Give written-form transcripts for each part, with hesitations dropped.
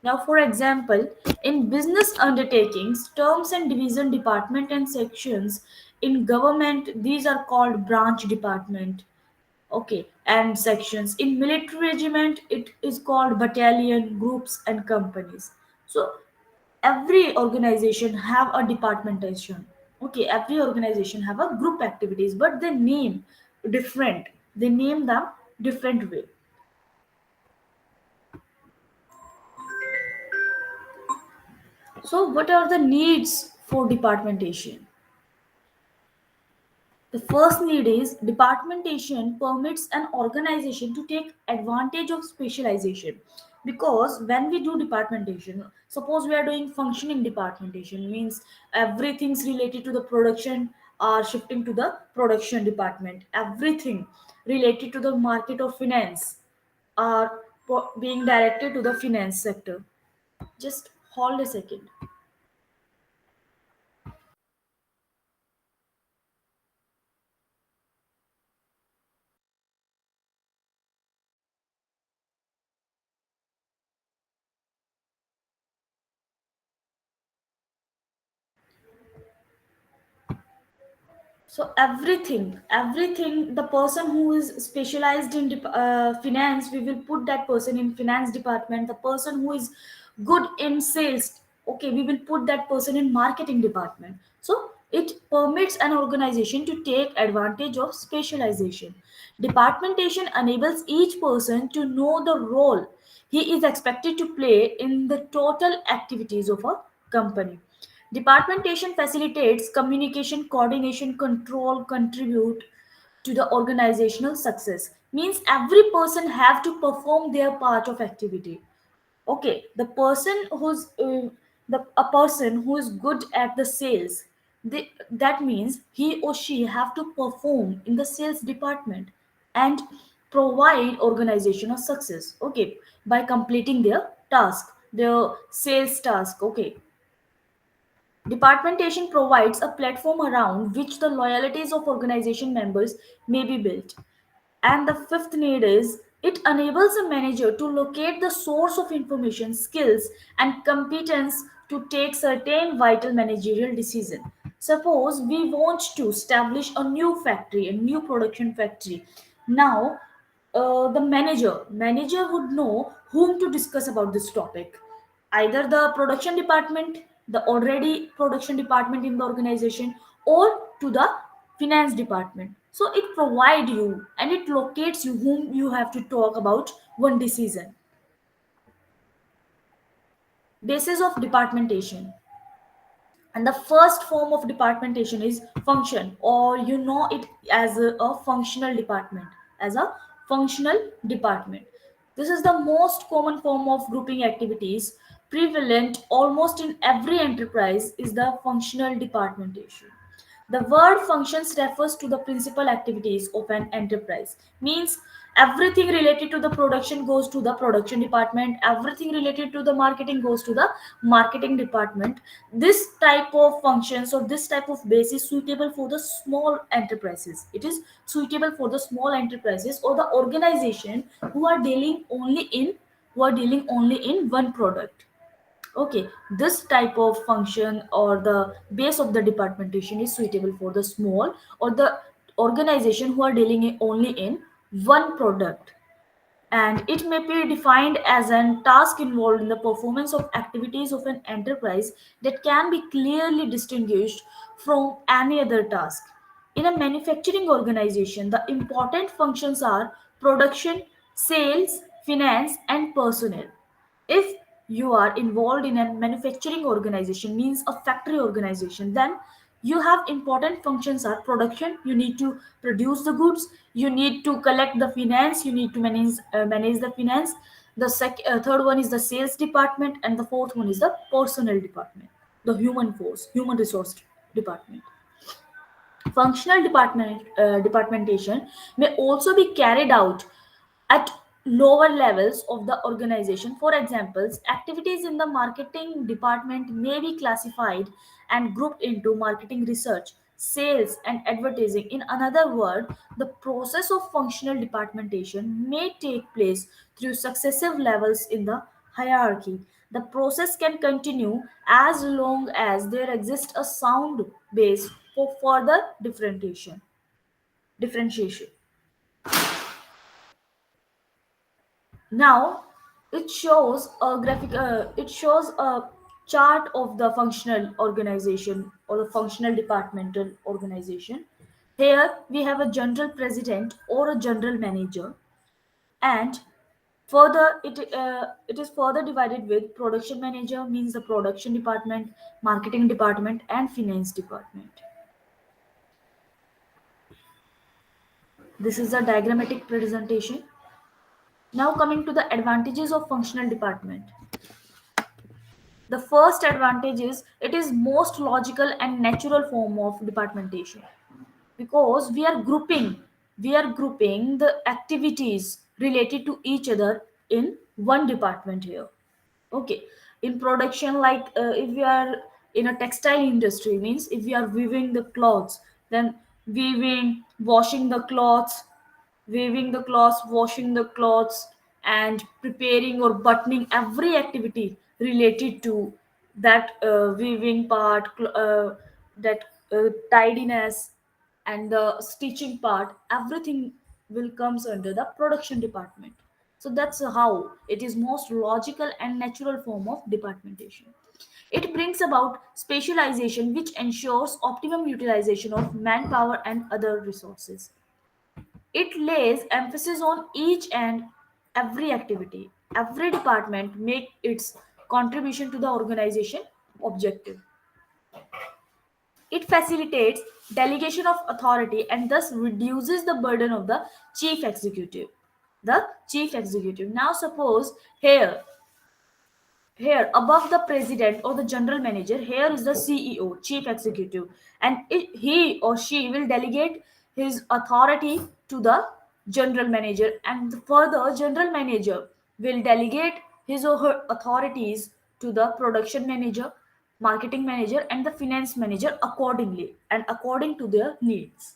Now, for example, in business undertakings, terms and division department and sections in government, these are called branch department. Okay, and sections. In military regiment, it is called battalion, groups, and companies. So every organization have a departmentation. Okay, every organization have a group activities, but they name different. They name them different way. So, what are the needs for departmentation? The first need is departmentation permits an organization to take advantage of specialization. Because when we do departmentation, suppose we are doing functioning departmentation, means everything's related to the production are shifting to the production department. Everything related to the market or finance are being directed to the finance sector. Just hold a second. So everything, the person who is specialized in finance, we will put that person in finance department. The person who is good in sales, okay, we will put that person in marketing department. So it permits an organization to take advantage of specialization. Departmentation enables each person to know the role he is expected to play in the total activities of a company. Departmentation facilitates communication, coordination, control, contribute to the organizational success. Means every person have to perform their part of activity. Okay, the person who's the a person who is good at the sales, that means he or she have to perform in the sales department and provide organizational success. Okay, by completing their task, their sales task. Okay, departmentation provides a platform around which the loyalties of organization members may be built. And the fifth need is it enables a manager to locate the source of information, skills, and competence to take certain vital managerial decision. Suppose we want to establish a new factory, a new production factory. Now, the manager would know whom to discuss about this topic, either the production department, the already production department in the organization, or to the finance department. So it provide you and it locates you whom you have to talk about one decision. Basis of departmentation. And the first form of departmentation is function, or you know it as a functional department, as a functional department. This is the most common form of grouping activities prevalent almost in every enterprise is the functional departmentation. The word functions refers to the principal activities of an enterprise. Means everything related to the production goes to the production department, everything related to the marketing goes to the marketing department. This type of functions or this type of base is suitable for the small enterprises. It is suitable for the small enterprises or the organization who are dealing only in one product. Okay, this type of function or the base of the departmentation is suitable for the small or the organization who are dealing only in one product, and it may be defined as a task involved in the performance of activities of an enterprise that can be clearly distinguished from any other task. In a manufacturing organization, the important functions are production, sales, finance, and personnel. If you are involved in a manufacturing organization, means a factory organization, then you have important functions are production, you need to produce the goods, you need to collect the finance, you need to manage the finance. Third one is the sales department, and the fourth one is the personnel department, the human resource department. Functional departmentation may also be carried out at lower levels of the organization. For examples, activities in the marketing department may be classified and grouped into marketing research, sales, and advertising. In another word, the process of functional departmentation may take place through successive levels in the hierarchy. The process can continue as long as there exists a sound base for further differentiation. Now it shows a chart of the functional organization or the functional departmental organization. Here we have a general president or a general manager, and further it is further divided with production manager, means the production department, marketing department, and finance department. This is a diagrammatic presentation. Now coming to the advantages of functional department. The first advantage is it is most logical and natural form of departmentation, because we are grouping the activities related to each other in one department here. Okay, in production, like if we are in a textile industry, means if we are weaving the clothes, then weaving, washing the clothes, washing the clothes, and preparing or buttoning, every activity related to that weaving part, that tidiness, and the stitching part, everything will comes under the production department. So that's how it is most logical and natural form of departmentation. It brings about specialization, which ensures optimum utilization of manpower and other resources. It lays emphasis on each and every activity. Every department make its contribution to the organization objective. It facilitates delegation of authority and thus reduces the burden of the chief executive. The chief executive. Now suppose here above the president or the general manager, here is the CEO, chief executive, and he or she will delegate his authority to the general manager, and further general manager will delegate his or her authorities to the production manager, marketing manager, and the finance manager accordingly and according to their needs.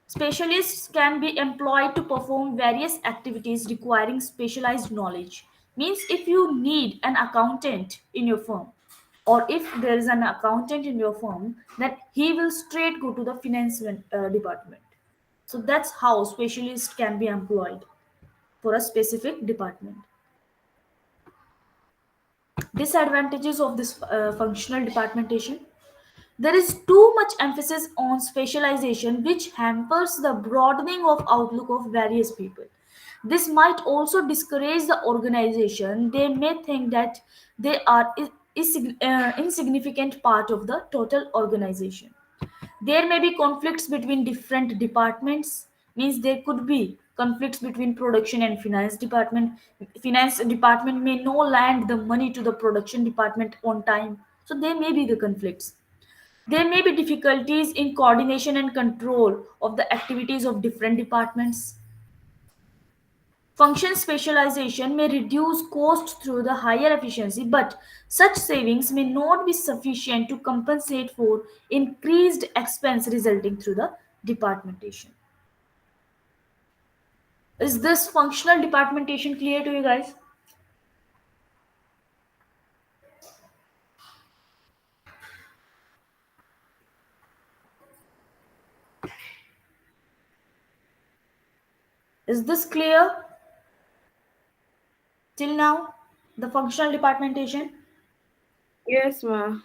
Specialists can be employed to perform various activities requiring specialized knowledge. Means if you need an accountant in your firm, or if there is an accountant in your firm, then he will straight go to the finance department. So that's how specialists can be employed for a specific department. Disadvantages of this functional departmentation. There is too much emphasis on specialization, which hampers the broadening of outlook of various people. This might also discourage the organization. They may think that they are insignificant part of the total organization. There may be conflicts between different departments, means there could be conflicts between production and finance department. Finance department may no land the money to the production department on time, so there may be the conflicts. There may be difficulties in coordination and control of the activities of different departments. Function specialization may reduce cost through the higher efficiency, but such savings may not be sufficient to compensate for increased expense resulting through the departmentation. Is this functional departmentation clear to you guys? Is this clear till now? The functional departmentation? Yes, ma.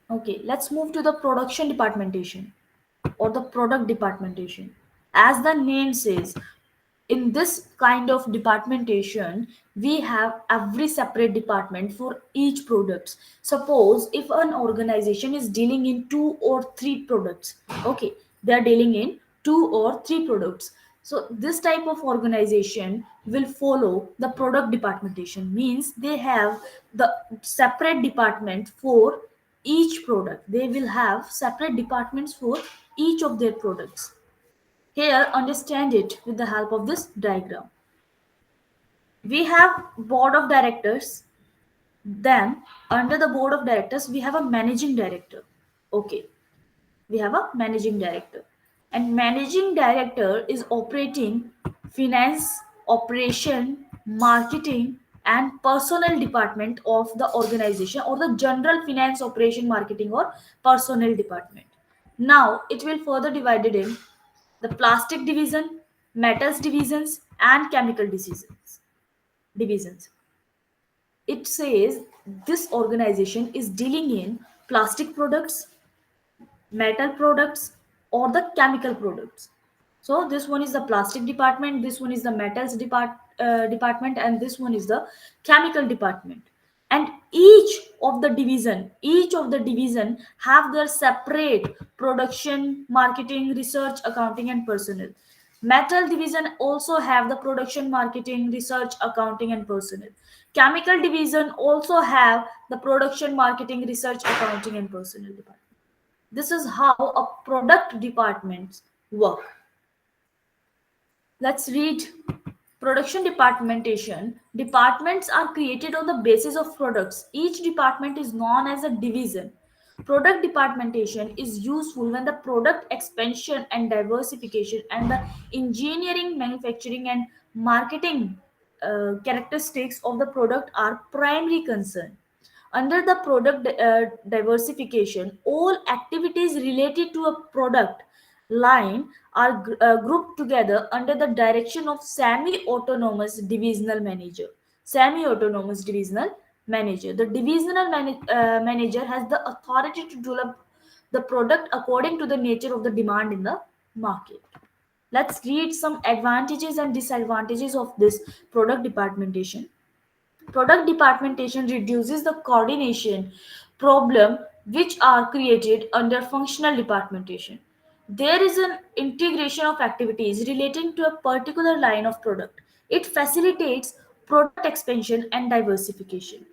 Okay, let's move to the production departmentation or the product departmentation. As the name says, in this kind of departmentation, we have every separate department for each product. Suppose if an organization is dealing in two or three products, okay, they are dealing in two or three products. So this type of organization will follow the product departmentation, means they have the separate department for each product. They will have separate departments for each of their products. Here, understand it with the help of this diagram. We have board of directors. Then, under the board of directors, we have a managing director. Okay, we have a managing director. And managing director is operating finance, operation, marketing, and personnel department of the organization, or the general finance, operation, marketing, or personnel department. Now it will further divided in the plastic division, metals divisions, and chemical divisions. It says this organization is dealing in plastic products, metal products, or the chemical products. So this one is the plastic department, this one is the department, and this one is the chemical department. And each of the division have their separate production, marketing, research, accounting, and personnel. Metal division also have the production, marketing, research, accounting, and personnel. Chemical division also have the production, marketing, research, accounting, and personnel department. This is how a product departments work. Let's read production departmentation. Departments are created on the basis of products. Each department is known as a division. Product departmentation is useful when the product expansion and diversification and the engineering, manufacturing, and marketing characteristics of the product are primary concern. Under the product diversification, all activities related to a product line are grouped together under the direction of semi-autonomous divisional manager. Semi-autonomous divisional manager. The divisional manager has the authority to develop the product according to the nature of the demand in the market. Let's read some advantages and disadvantages of this product departmentation. Product departmentation reduces the coordination problem which are created under functional departmentation. There is an integration of activities relating to a particular line of product. It facilitates product expansion and diversification.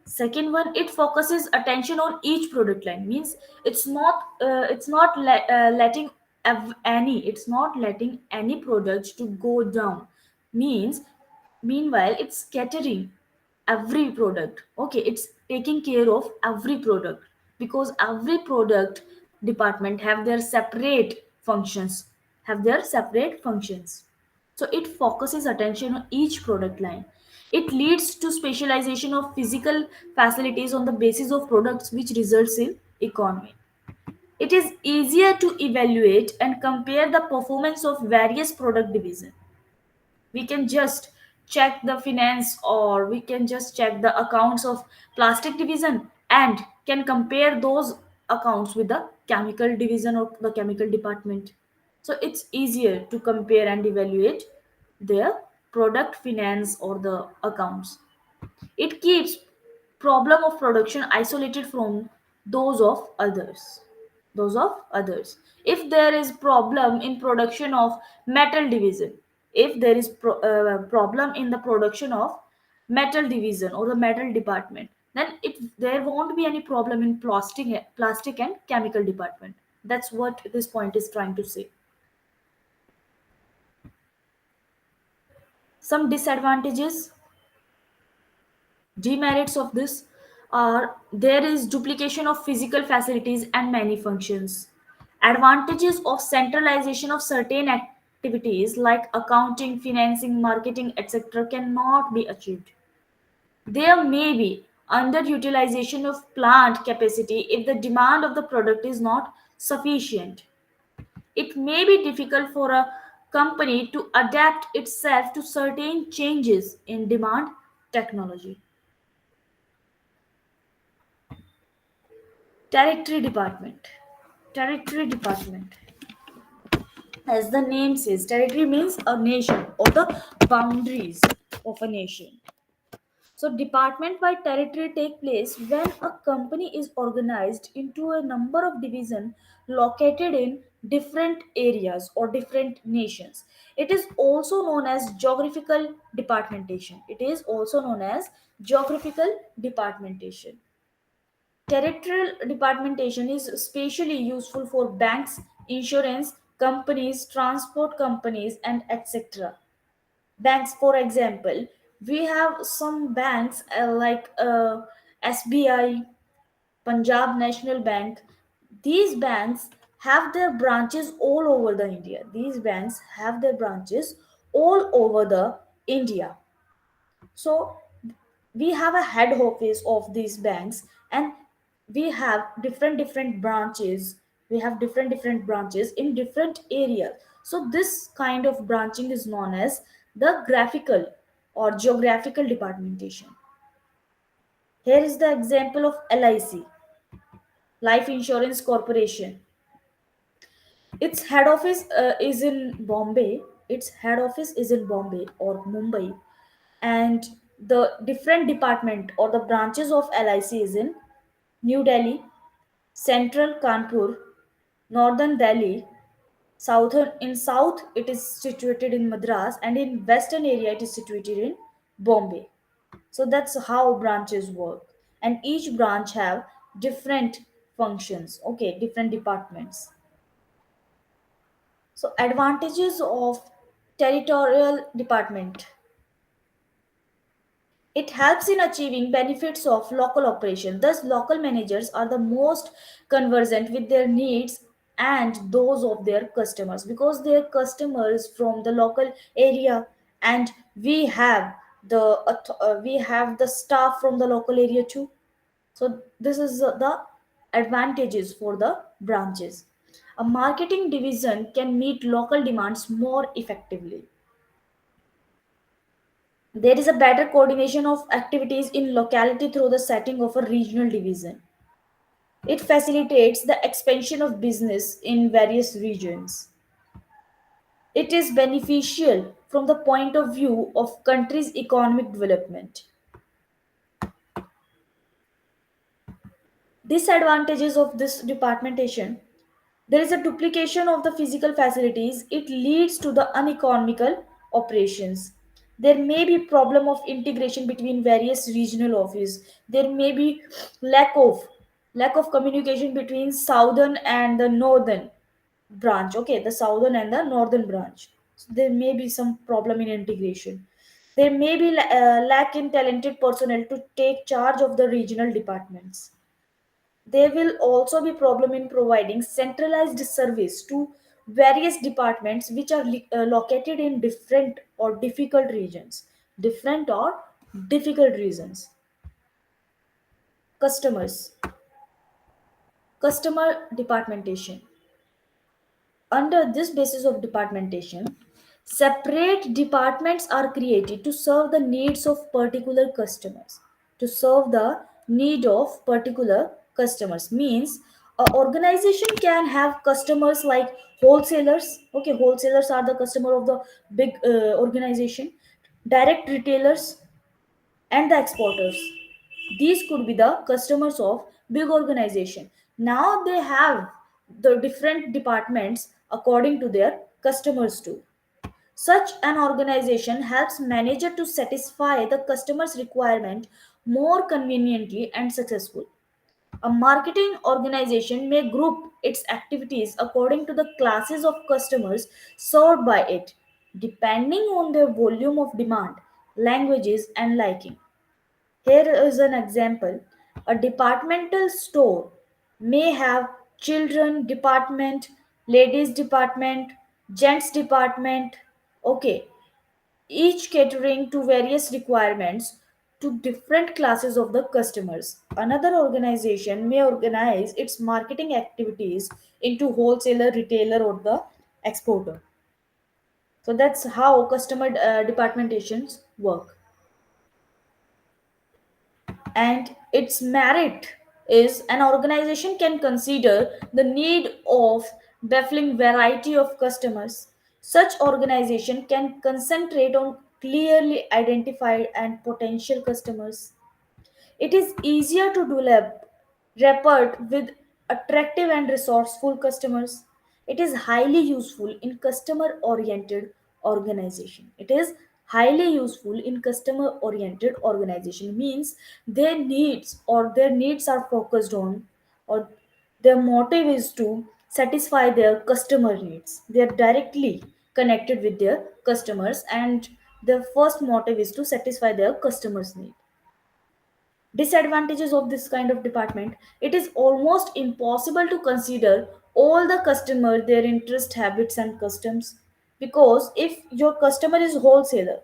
Second one, it focuses attention on each product line. Means letting any products to go down. Means meanwhile it's scattering every product. Okay, it's taking care of every product, because every product department have their separate functions. So it focuses attention on each product line. It leads to specialization of physical facilities on the basis of products, which results in economy. It is easier to evaluate and compare the performance of various product divisions. We can just check the finance, or we can just check the accounts of plastic division and can compare those accounts with the chemical division or the chemical department. So it's easier to compare and evaluate their product finance or the accounts. It keeps problem of production isolated from those of others. If there is problem in production of metal division, if there is problem in the production of metal division or the metal department, then there won't be any problem in plastic and chemical department. That's what this point is trying to say. Some disadvantages, demerits of this are there is duplication of physical facilities and many functions. Advantages of centralization of certain activities like accounting, financing, marketing, etc. cannot be achieved. There may be underutilization of plant capacity if the demand of the product is not sufficient. It may be difficult for a company to adapt itself to certain changes in demand technology. Territory department. Territory department. As the name says, territory means a nation or the boundaries of a nation. So, department by territory take place when a company is organized into a number of divisions located in different areas or different nations. It is also known as geographical departmentation. It is also known as geographical departmentation. Territorial departmentation is especially useful for banks, insurance companies, transport companies, and etc. Banks, for example, we have some banks like SBI, Punjab National Bank. These banks have their branches all over the India. These banks have their branches all over the India. So we have a head office of these banks, and we have different branches. We have different branches in different areas. So this kind of branching is known as the graphical or geographical departmentation. Here is the example of LIC, Life Insurance Corporation. Its head office is in Bombay. Its head office is in Bombay or Mumbai, and the different department or the branches of LIC is in New Delhi, Central Kanpur, Northern Delhi, Southern in South it is situated in Madras, and in Western area it is situated in Bombay. So that's how branches work, and each branch have different functions. Okay, different departments. So advantages of territorial department. It helps in achieving benefits of local operation. Thus, local managers are the most conversant with their needs and those of their customers, because their customers from the local area, and we have we have the staff from the local area too. So this is the advantages for the branches. A marketing division can meet local demands more effectively. There is a better coordination of activities in locality through the setting of a regional division. It facilitates the expansion of business in various regions. It is beneficial from the point of view of country's economic development. Disadvantages of this departmentation: there is a duplication of the physical facilities. It leads to the uneconomical operations. There may be problem of integration between various regional offices. There may be lack of lack of communication between southern and the northern branch. Okay, the southern and the northern branch. So there may be some problem in integration. There may be lack in talented personnel to take charge of the regional departments. There will also be problem in providing centralized service to various departments which are located in different or difficult regions. Different or difficult regions. Customers. Customer departmentation. Under this basis of departmentation, separate departments are created to serve the needs of particular customers. To serve the need of particular customers means a organization can have customers like wholesalers. Okay, wholesalers are the customer of the big organization. Direct retailers and the exporters. These could be the customers of big organization. Now they have the different departments according to their customers too. Such an organization helps manager to satisfy the customer's requirement more conveniently and successful. A marketing organization may group its activities according to the classes of customers served by it, depending on their volume of demand, languages, and liking. Here is an example. A departmental store may have children department, ladies department, gents department. Okay, each catering to various requirements to different classes of the customers. Another organization may organize its marketing activities into wholesaler, retailer, or the exporter. So that's how customer departmentations work. And its merit is an organization can consider the need of baffling variety of customers. Such organization can concentrate on clearly identified and potential customers. It is easier to develop rapport with attractive and resourceful customers. It is highly useful in customer oriented organization. It is highly useful in customer oriented organization means their needs are focused on, or their motive is to satisfy their customer needs. They are directly connected with their customers, and their first motive is to satisfy their customers need. Disadvantages of this kind of department: it is almost impossible to consider all the customer their interest, habits and customs. Because if your customer is wholesaler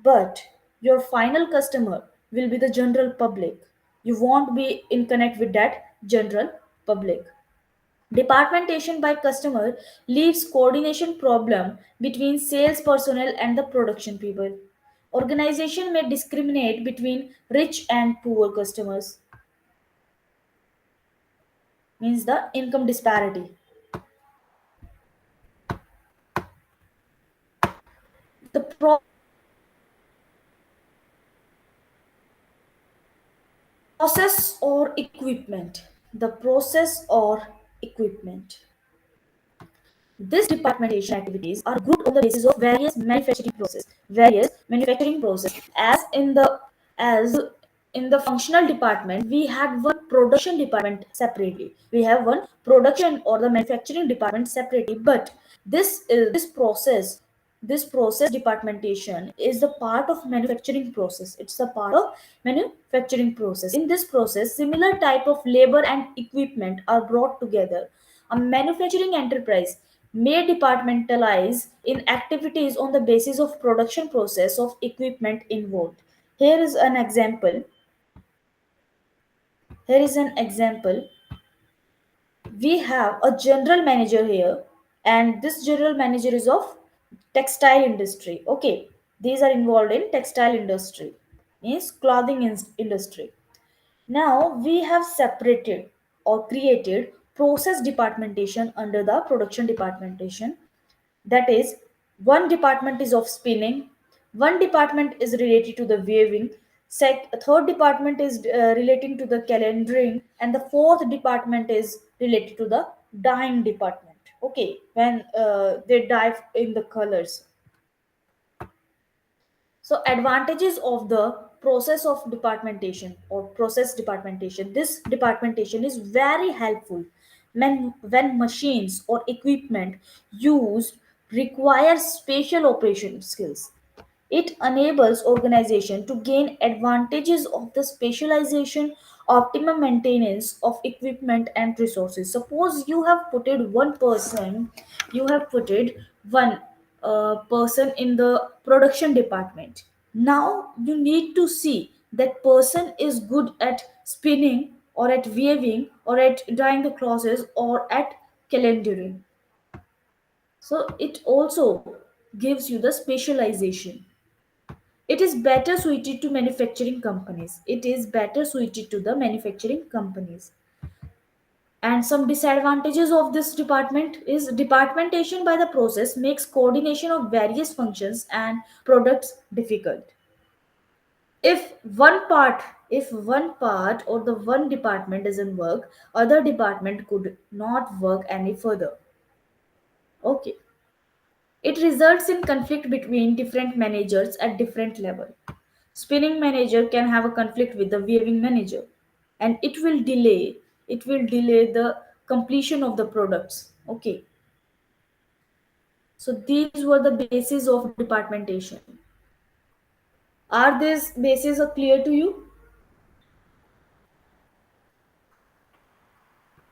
but your final customer will be the general public, you won't be in connect with that general public. Departmentation by customer leaves coordination problem between sales personnel and the production people. Organization may discriminate between rich and poor customers, means the income disparity. The process or equipment. The process or equipment. This departmentation activities are grouped on the basis of various manufacturing process. As in the functional department, we had one production department separately. We have one production or the manufacturing department separately. But this process departmentation is the part of manufacturing process. It's a part of manufacturing process. In this process, similar type of labor and equipment are brought together. A manufacturing enterprise may departmentalize in activities on the basis of production process of equipment involved. Here is an example. Here is an example. We have a general manager here, and this general manager is of textile industry. Okay, these are involved in textile industry, means clothing industry. Now we have separated or created process departmentation under the production departmentation. That is, one department is of spinning, one department is related to the weaving, third department is relating to the calendaring, and the fourth department is related to the dyeing department. Okay, when they dye in the colors. So advantages of the process of departmentation or process departmentation. This departmentation is very helpful when machines or equipment used require spatial operation skills. It enables organization to gain advantages of the specialization, optimum maintenance of equipment and resources. Suppose you have put it one person, you have put it one person in the production department. Now you need to see that person is good at spinning or at weaving or at dyeing the clothes or at calendaring. So it also gives you the specialization. It is better suited to manufacturing companies. It is better suited to the manufacturing companies. And some disadvantages of this department is departmentation by the process makes coordination of various functions and products difficult. If one part or the one department doesn't work, other department could not work any further. Okay. It results in conflict between different managers at different level. Spinning manager can have a conflict with the weaving manager, and it will delay the completion of the products. Okay, so these were the bases of departmentation. Are these bases clear to you?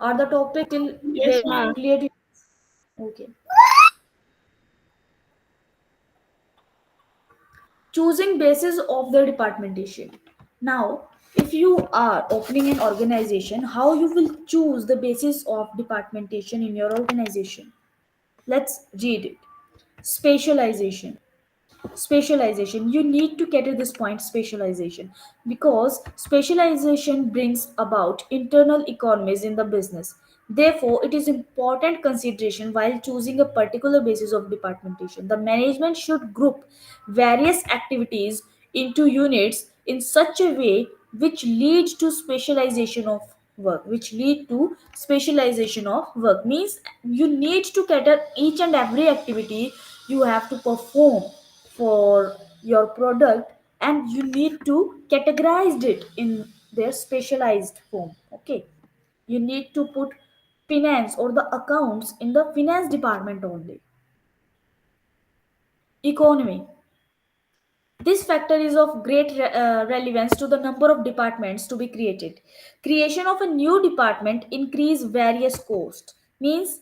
Are the topic still Yes, ma'am. clear to you? Okay. Choosing basis of the departmentation. Now, if you are opening an organization, how you will choose the basis of departmentation in your organization? Let's read it. Specialization specialization you need to get to this point, specialization, because specialization brings about internal economies in the business. Therefore it is important consideration while choosing a particular basis of departmentation. The management should group various activities into units in such a way which leads to specialization of work means you need to cater each and every activity you have to perform for your product, and you need to categorize it in their specialized form. Okay, you need to put finance or the accounts in the finance department only. Economy. This factor is of great relevance to the number of departments to be created. Creation of a new department increase various costs. means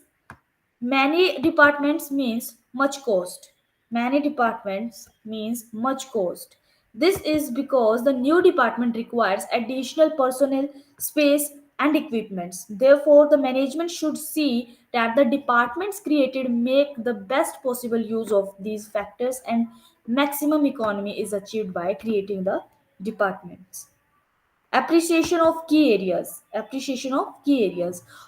many departments means much cost. Many departments means much cost. This is because the new department requires additional personnel, space, and equipments. Therefore, the management should see that the departments created make the best possible use of these factors and maximum economy is achieved by creating the departments. Appreciation of key areas.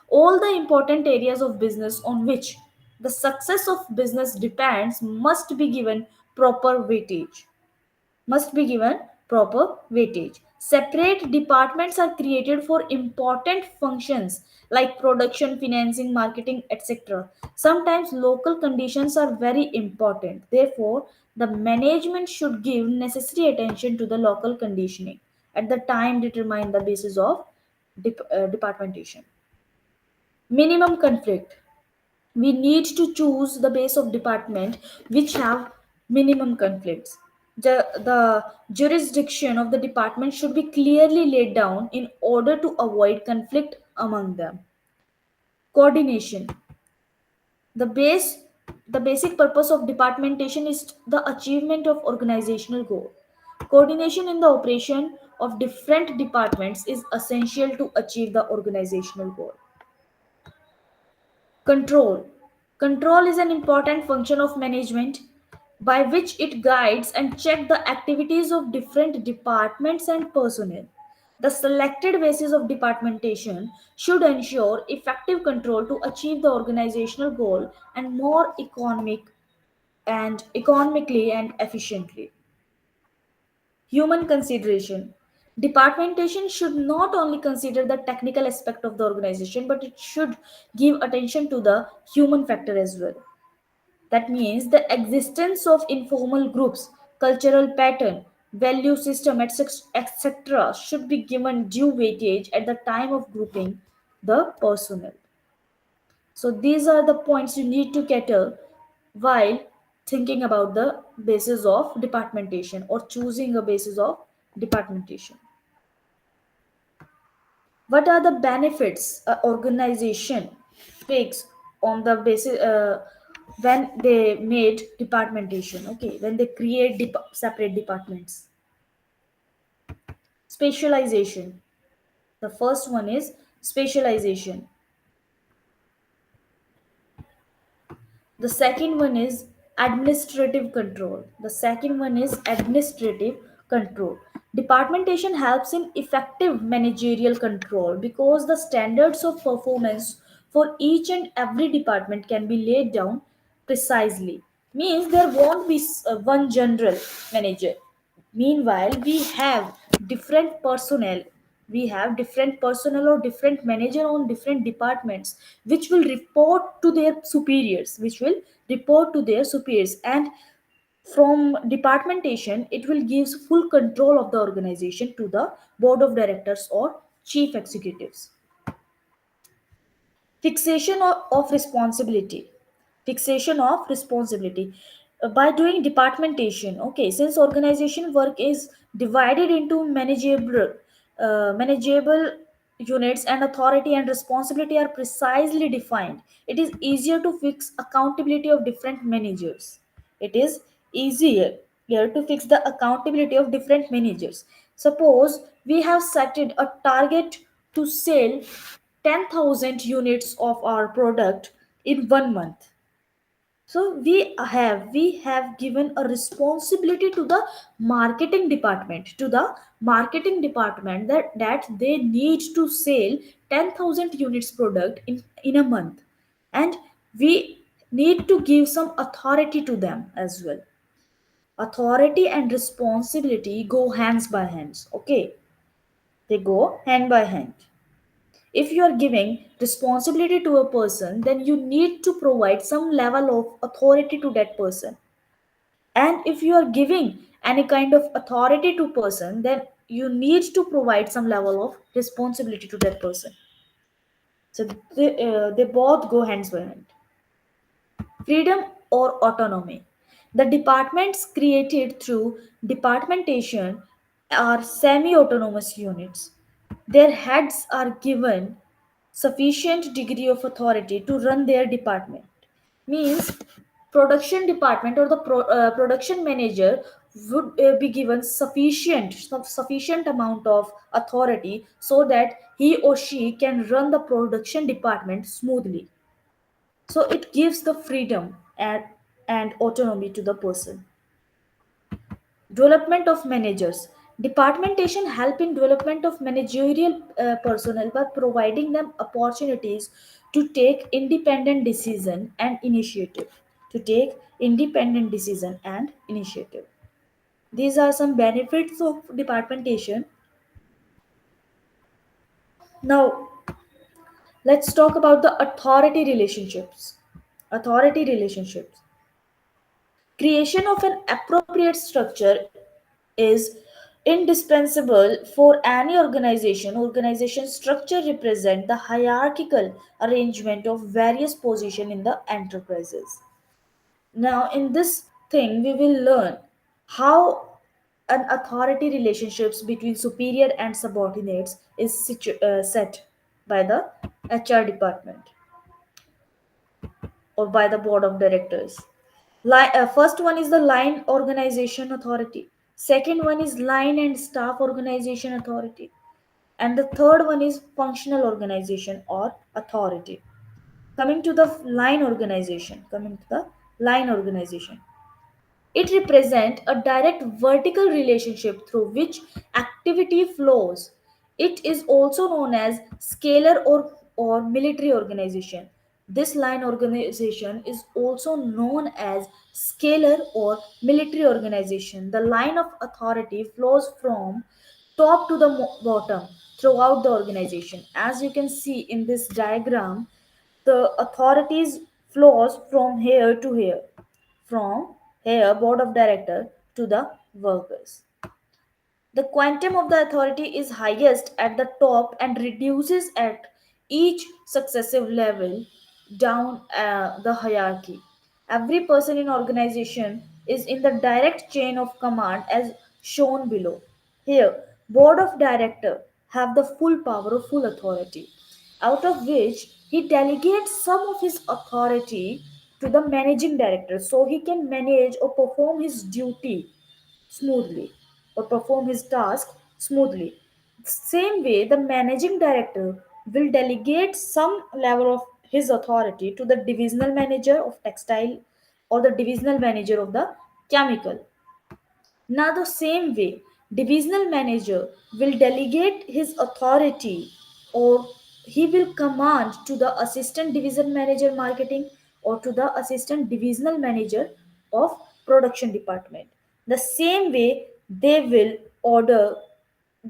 All the important areas of business on which the success of business depends must be given proper weightage. Separate departments are created for important functions like production, financing, marketing, etc. Sometimes local conditions are very important. Therefore, the management should give necessary attention to the local conditioning at the time determine the basis of departmentation. Minimum conflict. We need to choose the base of department which have minimum conflicts. The jurisdiction of the department should be clearly laid down in order to avoid conflict among them. Coordination. The basic purpose of departmentation is the achievement of organizational goal. Coordination in the operation of different departments is essential to achieve the organizational goal. Control. Control is an important function of management by which it guides and checks the activities of different departments and personnel. The selected basis of departmentation should ensure effective control to achieve the organizational goal and more economically and efficiently. Human consideration. Departmentation should not only consider the technical aspect of the organization, but it should give attention to the human factor as well. That means the existence of informal groups, cultural pattern, value system, etc., should be given due weightage at the time of grouping the personnel. So these are the points you need to cater while thinking about the basis of departmentation or choosing a basis of departmentation. What are the benefits a organization takes on the basis when they made departmentation? Okay, when they create separate departments. Specialization. The first one is specialization. The second one is administrative control. The second one is administrative control. Departmentation helps in effective managerial control because the standards of performance for each and every department can be laid down precisely. Means there won't be one general manager. Meanwhile, we have different personnel or different manager on different departments which will report to their superiors, and from departmentation it will gives full control of the organization to the board of directors or chief executives. Fixation of responsibility. Fixation of responsibility. By doing departmentation, okay, since organization work is divided into manageable units and authority and responsibility are precisely defined, it is easier to fix accountability of different managers. It is easier here to fix the accountability of different managers. Suppose we have set it a target to sell 10,000 units of our product in 1 month. So we have given a responsibility to the marketing department that they need to sell 10,000 units product in a month, and we need to give some authority to them as well. Authority and responsibility go hands by hands. Okay, they go hand by hand. If you are giving responsibility to a person, then you need to provide some level of authority to that person. And if you are giving any kind of authority to person, then you need to provide some level of responsibility to that person. So they both go hands by hand. Freedom or autonomy. The departments created through departmentation are semi autonomous units. Their heads are given sufficient degree of authority to run their department. Means production department or the production manager would be given sufficient amount of authority so that he or she can run the production department smoothly. So it gives the freedom and autonomy to the person. Development of managers. Departmentation help in development of managerial personnel by providing them opportunities to take independent decision and initiative. To take independent decision and initiative. These are some benefits of departmentation. Now, let's talk about the authority relationships. Authority relationships. Creation of an appropriate structure is indispensable for any organization. Organization structure represent the hierarchical arrangement of various positions in the enterprises. Now, in this thing, we will learn how an authority relationships between superior and subordinates is set by the HR department or by the board of directors. First one is the line organization authority. Second one is line and staff organization authority. And the third one is functional organization or authority. Coming to the line organization. Coming to the line organization. It represents a direct vertical relationship through which activity flows. It is also known as scalar or military organization. This line organization is also known as scalar or military organization. The line of authority flows from top to the bottom throughout the organization. As you can see in this diagram, the authorities flows from here to here, from here board of director to the workers. The quantum of the authority is highest at the top and reduces at each successive level down the hierarchy. Every person in organization is in the direct chain of command as shown below. Here, board of director have the full power of full authority, out of which he delegates some of his authority to the managing director so he can manage or perform his duty smoothly or perform his task smoothly. Same way, the managing director will delegate some level of his authority to the divisional manager of textile or the divisional manager of the chemical. Now, the same way, divisional manager will delegate his authority or he will command to the assistant division manager marketing or to the assistant divisional manager of production department. The same way, they will order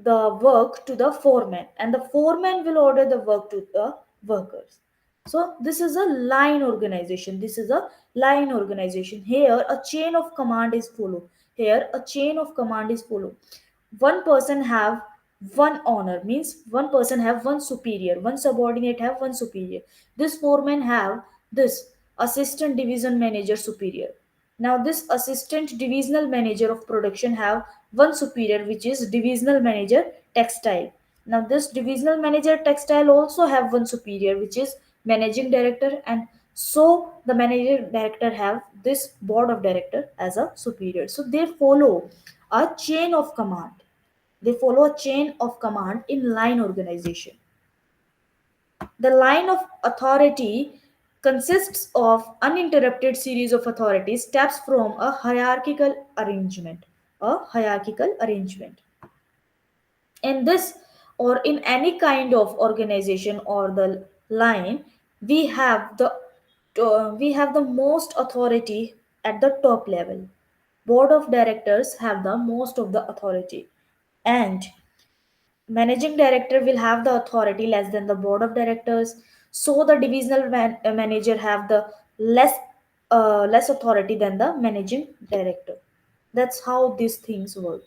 the work to the foreman and the foreman will order the work to the workers. So this is a line organization. This is a line organization. Here a chain of command is follow. Here a chain of command is follow. One person have one honor, means one person have one superior, one subordinate have one superior. This foreman have this assistant division manager superior. Now this assistant divisional manager of production have one superior, which is divisional manager textile. Now this divisional manager textile also have one superior, which is managing director, and so the manager director have this board of director as a superior. So they follow a chain of command. They follow a chain of command in line organization. The line of authority consists of uninterrupted series of authority steps from a hierarchical arrangement. A hierarchical arrangement. In this or in any kind of organization or the line, we have the most authority at the top level. Board of directors have the most of the authority, and managing director will have the authority less than the board of directors, so the divisional manager have the less authority than the managing director. That's how these things work.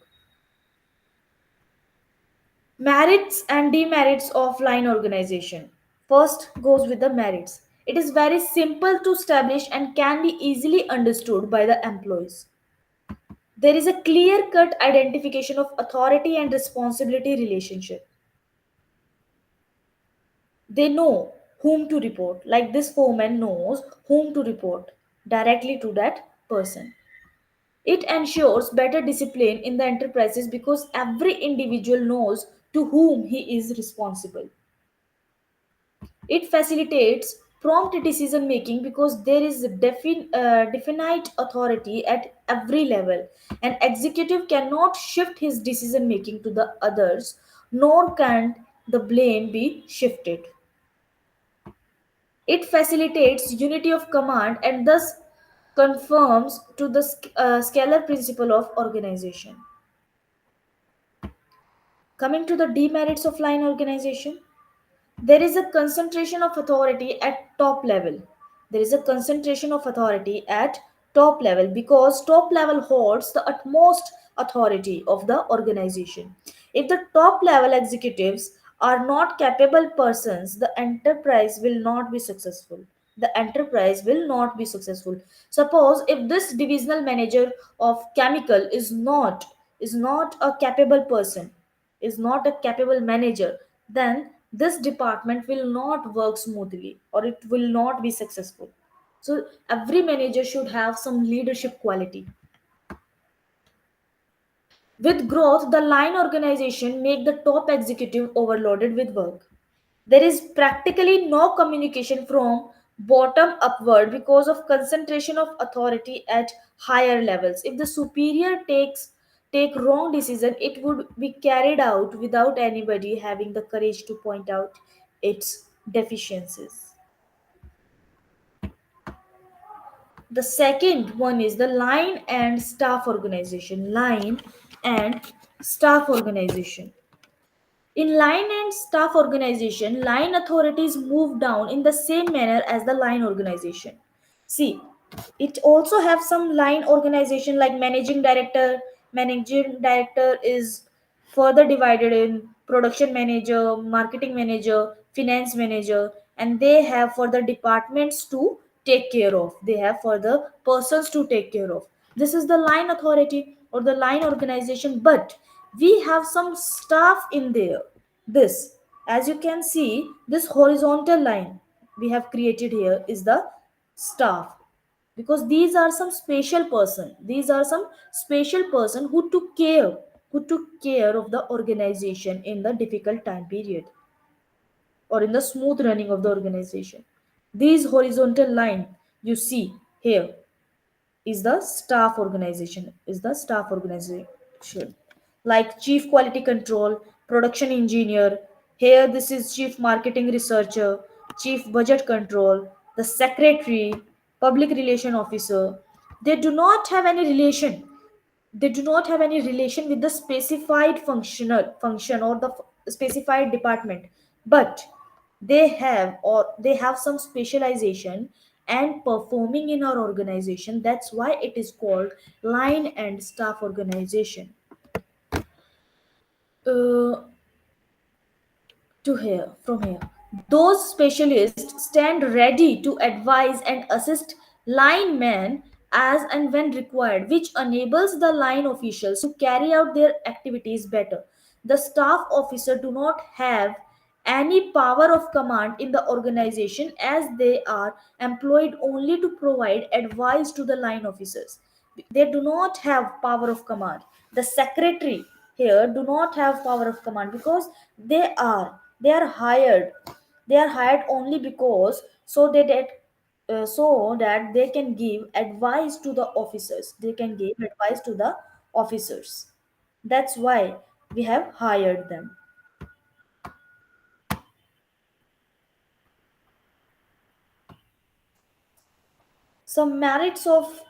Merits and demerits of line organization. First goes with the merits. It is very simple to establish and can be easily understood by the employees. There is a clear cut identification of authority and responsibility relationship. They know whom to report, like this foreman knows whom to report directly to that person. It ensures better discipline in the enterprises because every individual knows to whom he is responsible. It facilitates prompt decision making because there is a definite authority at every level. An executive cannot shift his decision making to the others, nor can the blame be shifted. It facilitates unity of command and thus conforms to the scalar principle of organization. Coming to the demerits of line organization, there is a concentration of authority at top level. There is a concentration of authority at top level because top level holds the utmost authority of the organization. If the top level executives are not capable persons, the enterprise will not be successful. The enterprise will not be successful. Suppose if this divisional manager of chemical is not a capable person, is not a capable manager, then this department will not work smoothly or it will not be successful. So every manager should have some leadership quality. With growth, the line organization make the top executive overloaded with work. There is practically no communication from bottom upward because of concentration of authority at higher levels. If the superior take wrong decision, it would be carried out without anybody having the courage to point out its deficiencies. The second one is the line and staff organization. Line and staff organization. In line and staff organization, line authorities move down in the same manner as the line organization. See, it also have some line organization like managing director. Managing director is further divided in production manager, marketing manager, finance manager, and they have for the departments to take care of. They have for the persons to take care of. This is the line authority or the line organization, but we have some staff in there. This, as you can see, this horizontal line we have created here is the staff, because these are some special person, these are some special person who took care of the organization in the difficult time period or in the smooth running of the organization. These horizontal line you see here is the staff organization, like chief quality control, production engineer. Here this is chief marketing researcher, chief budget control, the secretary, public relation officer. They do not have any relation, with the specified functional function or the specified department, but they have some specialization and performing in our organization. That's why it is called line and staff organization. uh, to here from here, those specialists stand ready to advise and assist linemen as and when required, which enables the line officials to carry out their activities better. The staff officer do not have any power of command in the organization, as they are employed only to provide advice to the line officers. They do not have power of command. The secretary here do not have power of command because they are hired. They are hired only because so that they can give advice to the officers. They can give advice to the officers. That's why we have hired them. Some merits of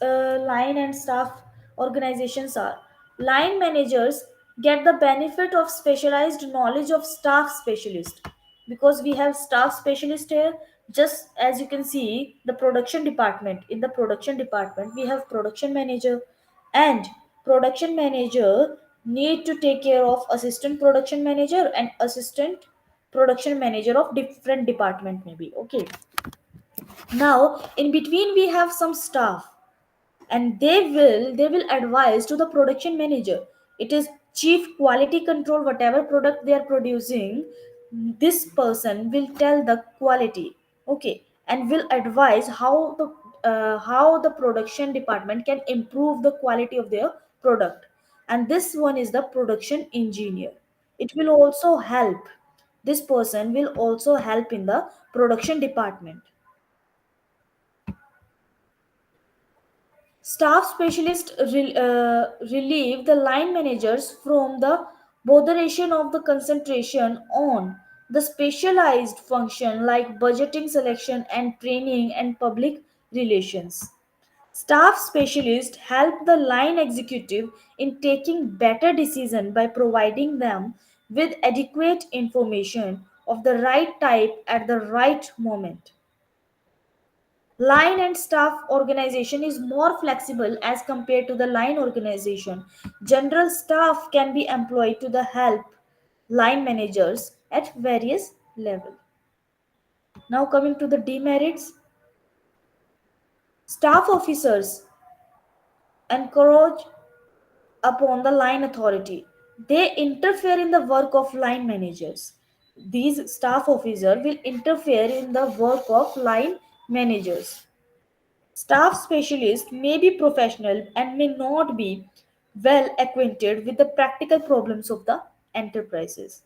line and staff organizations are: line managers get the benefit of specialized knowledge of staff specialist, because we have staff specialist here. Just as you can see, the production department, in the production department we have production manager, and production manager need to take care of assistant production manager and assistant production manager of different department maybe. Okay, now in between we have some staff, and they will advise to the production manager. It is chief quality control, whatever product they are producing, This person will tell the quality, okay, and will advise how the production department can improve the quality of their product. And this one is the production engineer. It will also help, this person will also help in the production department. Staff specialists relieve the line managers from the botheration of the concentration on the specialized function like budgeting, selection, and training and public relations. Staff specialists help the line executive in taking better decision by providing them with adequate information of the right type at the right moment. Line and staff organization is more flexible as compared to the line organization. General staff can be employed to the help line managers at various levels. Now coming to the demerits, staff officers encourage upon the line authority. They interfere in the work of line managers. These staff officers will interfere in the work of line managers. Staff specialists may be professional and may not be well acquainted with the practical problems of the enterprises.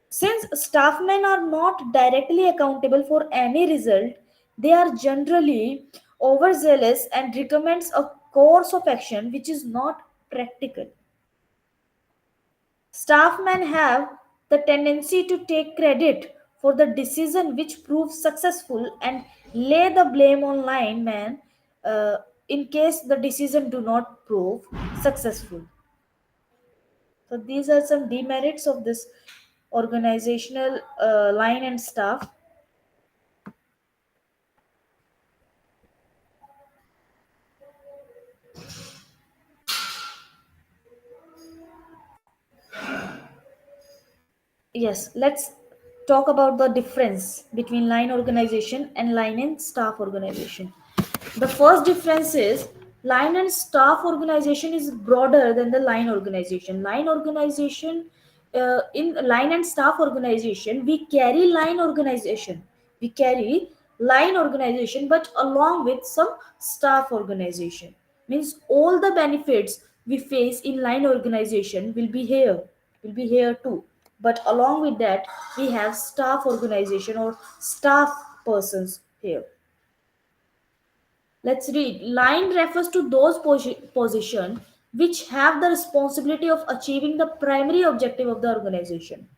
Since staffmen are not directly accountable for any result, they are generally overzealous and recommends a course of action which is not practical. Staffmen have the tendency to take credit for the decision which proves successful and lay the blame on linemen uh, in case the decision do not prove successful. So these are some demerits of this organizational line and staff. Yes, let's talk about the difference between line organization and line and staff organization. The first difference is line and staff organization is broader than the line organization. Line organization, in line and staff organization, we carry line organization. We carry line organization, but along with some staff organization. Means all the benefits we face in line organization will be here too. But along with that, we have staff organization or staff persons here. Let's read. Line refers to those positions which have the responsibility of achieving the primary objective of the organization.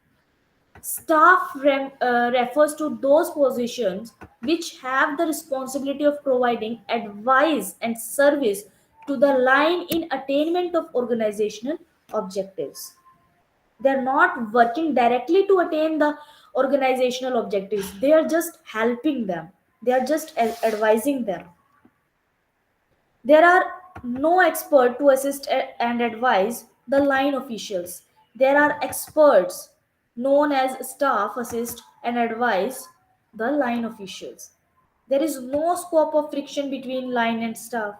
Staff refers to those positions which have the responsibility of providing advice and service to the line in attainment of organizational objectives. They're not working directly to attain the organizational objectives, they are just helping them, they are just advising them. There are no expert to assist and advise the line officials. There are experts known as staff assist and advise the line officials. There is no scope of friction between line and staff.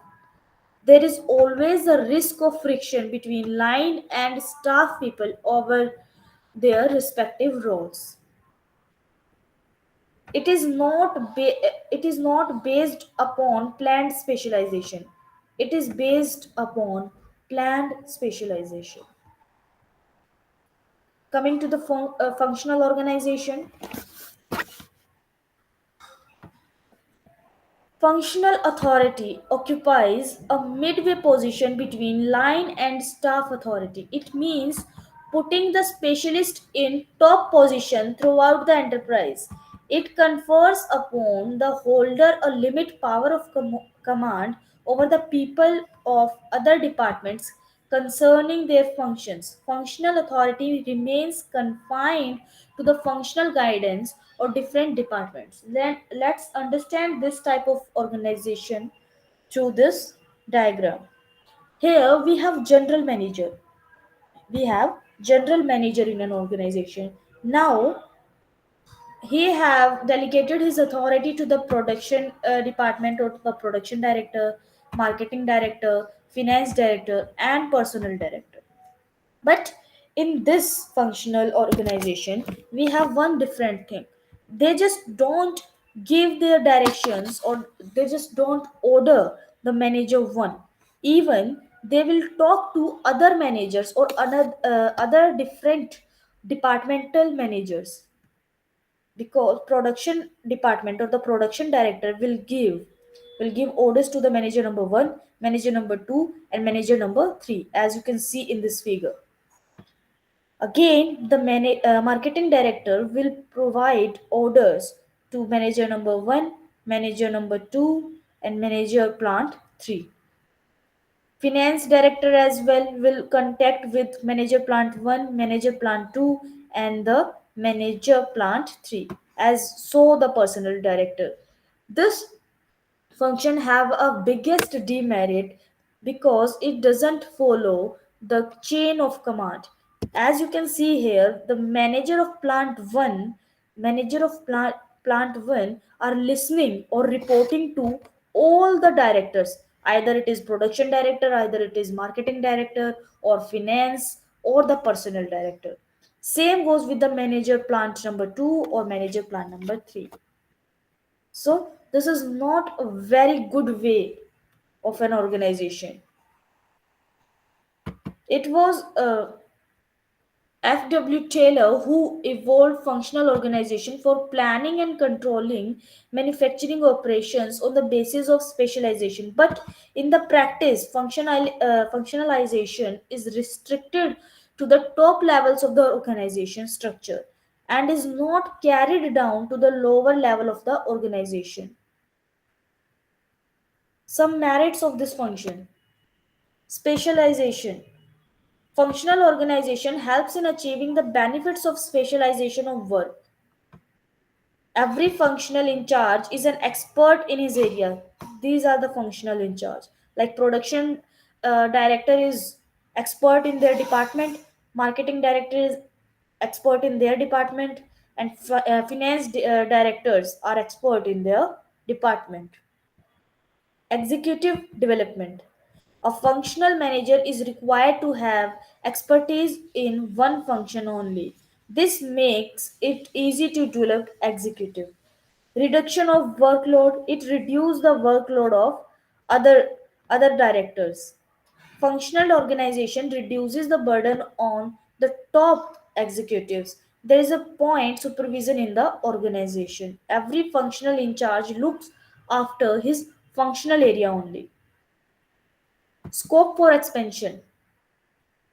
There is always a risk of friction between line and staff people over their respective roles. It is not based upon planned specialization. It is based upon planned specialization. Coming to the functional organization, functional authority occupies a midway position between line and staff authority. It means putting the specialist in top position throughout the enterprise. It confers upon the holder a limit power of command over the people of other departments concerning their functions. Functional authority remains confined to the functional guidance or different departments. Then let's understand this type of organization through this diagram. Here we have general manager. We have general manager in an organization. Now he have delegated his authority to the production department or to the production director, marketing director, finance director, and personnel director. But in this functional organization we have one different thing. They just don't give their directions, or they just don't order the manager one. Even they will talk to other managers or other different departmental managers, because production department or the production director will give orders to the manager number 1, manager number 2, and manager number 3, as you can see in this figure. Again, the marketing director will provide orders to manager number 1, manager number 2, and manager plant 3. Finance director as well will contact with manager plant 1, manager plant 2, and the manager plant 3, as so the personnel director. This function have a biggest demerit because it doesn't follow the chain of command. As you can see here, the manager of plant 1, manager of plant 1 are listening or reporting to all the directors. Either it is production director, either it is marketing director, or finance, or the personnel director. Same goes with the manager plant number 2 or manager plant number 3. So, this is not a very good way of an organization. It was F.W. Taylor who evolved functional organization for planning and controlling manufacturing operations on the basis of specialization. But in the practice, functionalization is restricted to the top levels of the organization structure and is not carried down to the lower level of the organization. Some merits of this function: specialization. Functional organization helps in achieving the benefits of specialization of work. Every functional in charge is an expert in his area. These are the functional in charge. Like production director is expert in their department, marketing director is expert in their department, and finance directors are expert in their department. Executive development. A functional manager is required to have expertise in one function only. This makes it easy to develop executive. Reduction of workload. It reduces the workload of other, other directors. Functional organization reduces the burden on the top executives. There is a point supervision in the organization. Every functional in charge looks after his functional area only. Scope for expansion.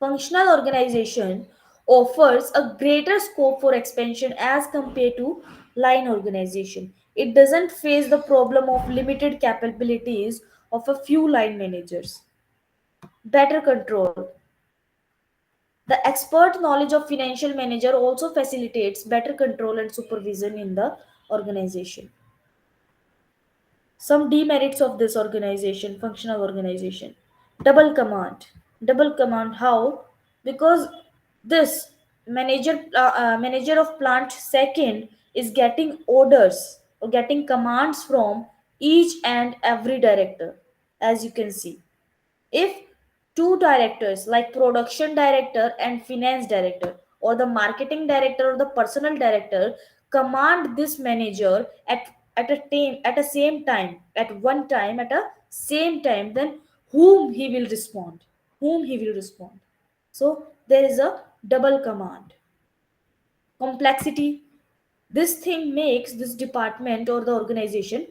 Functional organization offers a greater scope for expansion as compared to line organization. It doesn't face the problem of limited capabilities of a few line managers. Better control. The expert knowledge of financial manager also facilitates better control and supervision in the organization. Some demerits of this organization, functional organization: double command. Double command, how? Because this manager of plant second is getting orders or getting commands from each and every director, as you can see. If two directors like production director and finance director, or the marketing director or the personal director, command this manager at a same time, at one time, at a same time, then whom he will respond. So there is a double command. Complexity. This thing makes this department or the organization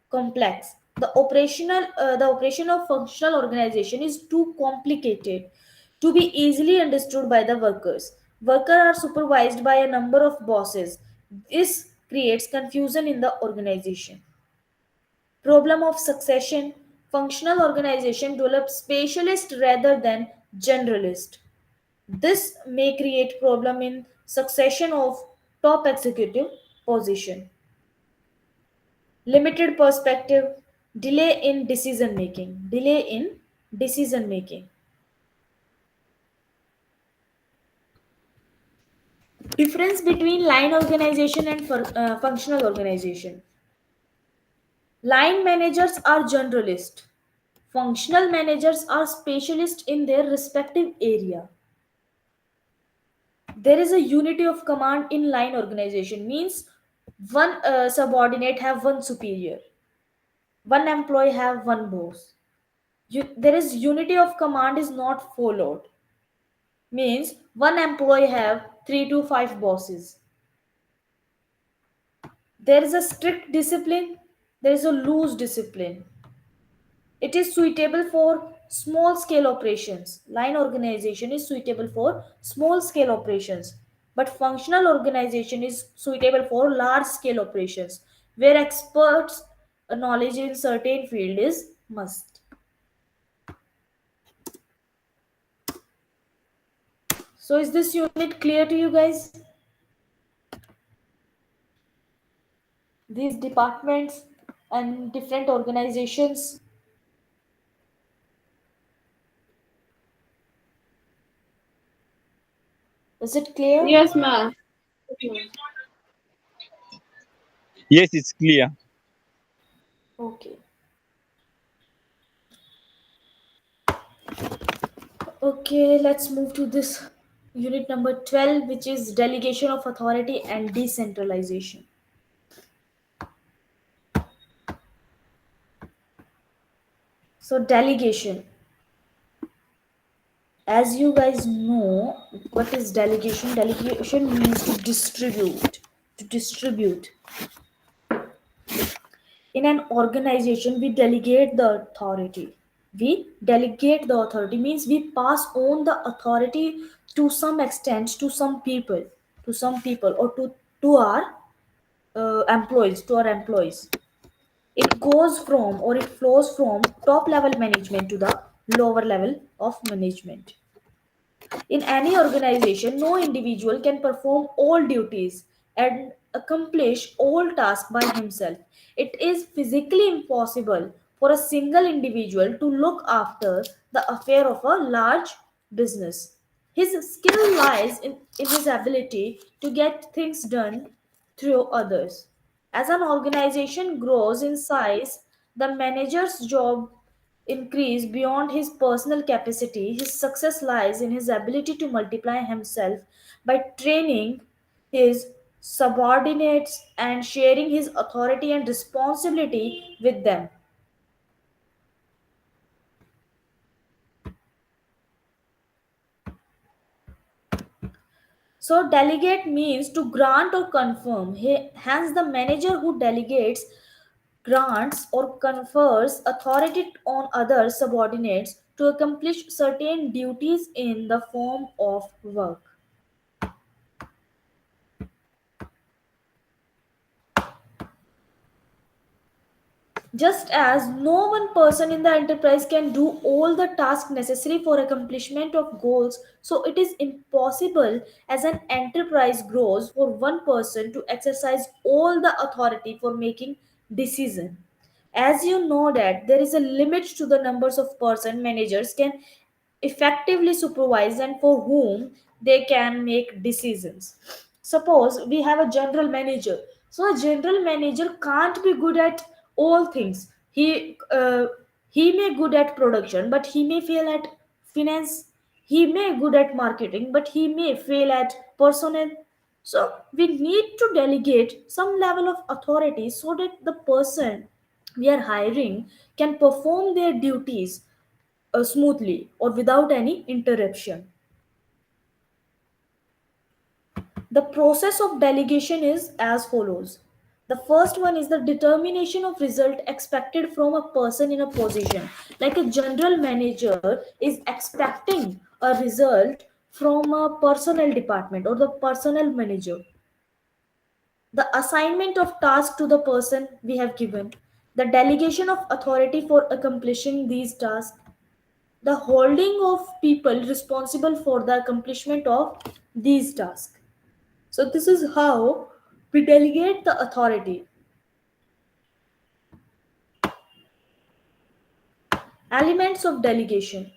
complex. The operation of functional organization is too complicated to be easily understood by the workers. Workers are supervised by a number of bosses. This creates confusion in the organization. Problem of succession. Functional organization develops specialist rather than generalist. This may create problem in succession of top executive position. Limited perspective. Delay in decision making. Difference between line organization and functional organization. Line managers are generalist. Functional managers are specialist in their respective area. There is a unity of command in line organization, means one subordinate have one superior, one employee have one boss. There is unity of command is not followed, means one employee have 3 to 5 bosses. There is a strict discipline, there is a loose discipline. It is suitable for small scale operations. Line organization is suitable for small scale operations, but functional organization is suitable for large scale operations where experts knowledge in certain field is must. So is this unit clear to you guys? These departments and different organizations, is it clear? Yes, ma. Yes, it's clear. Okay. Okay, let's move to this unit number 12, which is delegation of authority and decentralization. So, delegation. As you guys know, what is delegation? Delegation means to distribute. To distribute. In an organization, we delegate the authority. We delegate the authority means we pass on the authority to some extent to some people, or to our employees, to our employees. It goes from, or it flows from top level management to the lower level of management. In any organization, no individual can perform all duties and accomplish all tasks by himself. It is physically impossible for a single individual to look after the affair of a large business. His skill lies in his ability to get things done through others. As an organization grows in size, the manager's job increase beyond his personal capacity. His success lies in his ability to multiply himself by training his subordinates and sharing his authority and responsibility with them. So, delegate means to grant or confirm. Hence, the manager who delegates grants or confers authority on other subordinates to accomplish certain duties in the form of work. Just as no one person in the enterprise can do all the tasks necessary for accomplishment of goals, so it is impossible as an enterprise grows for one person to exercise all the authority for making decision. As you know that there is a limit to the numbers of person managers can effectively supervise and for whom they can make decisions. Suppose we have a general manager. So a general manager can't be good at all things. He may good at production, but he may fail at finance. He may good at marketing, but he may fail at personnel. So we need to delegate some level of authority so that the person we are hiring can perform their duties smoothly or without any interruption. The process of delegation is as follows. The first one is the determination of result expected from a person in a position. Like a general manager is expecting a result from a personnel department or the personnel manager. The assignment of task to the person we have given. The delegation of authority for accomplishing these tasks, the holding of people responsible for the accomplishment of these tasks. So, this is how we delegate the authority. Elements of delegation.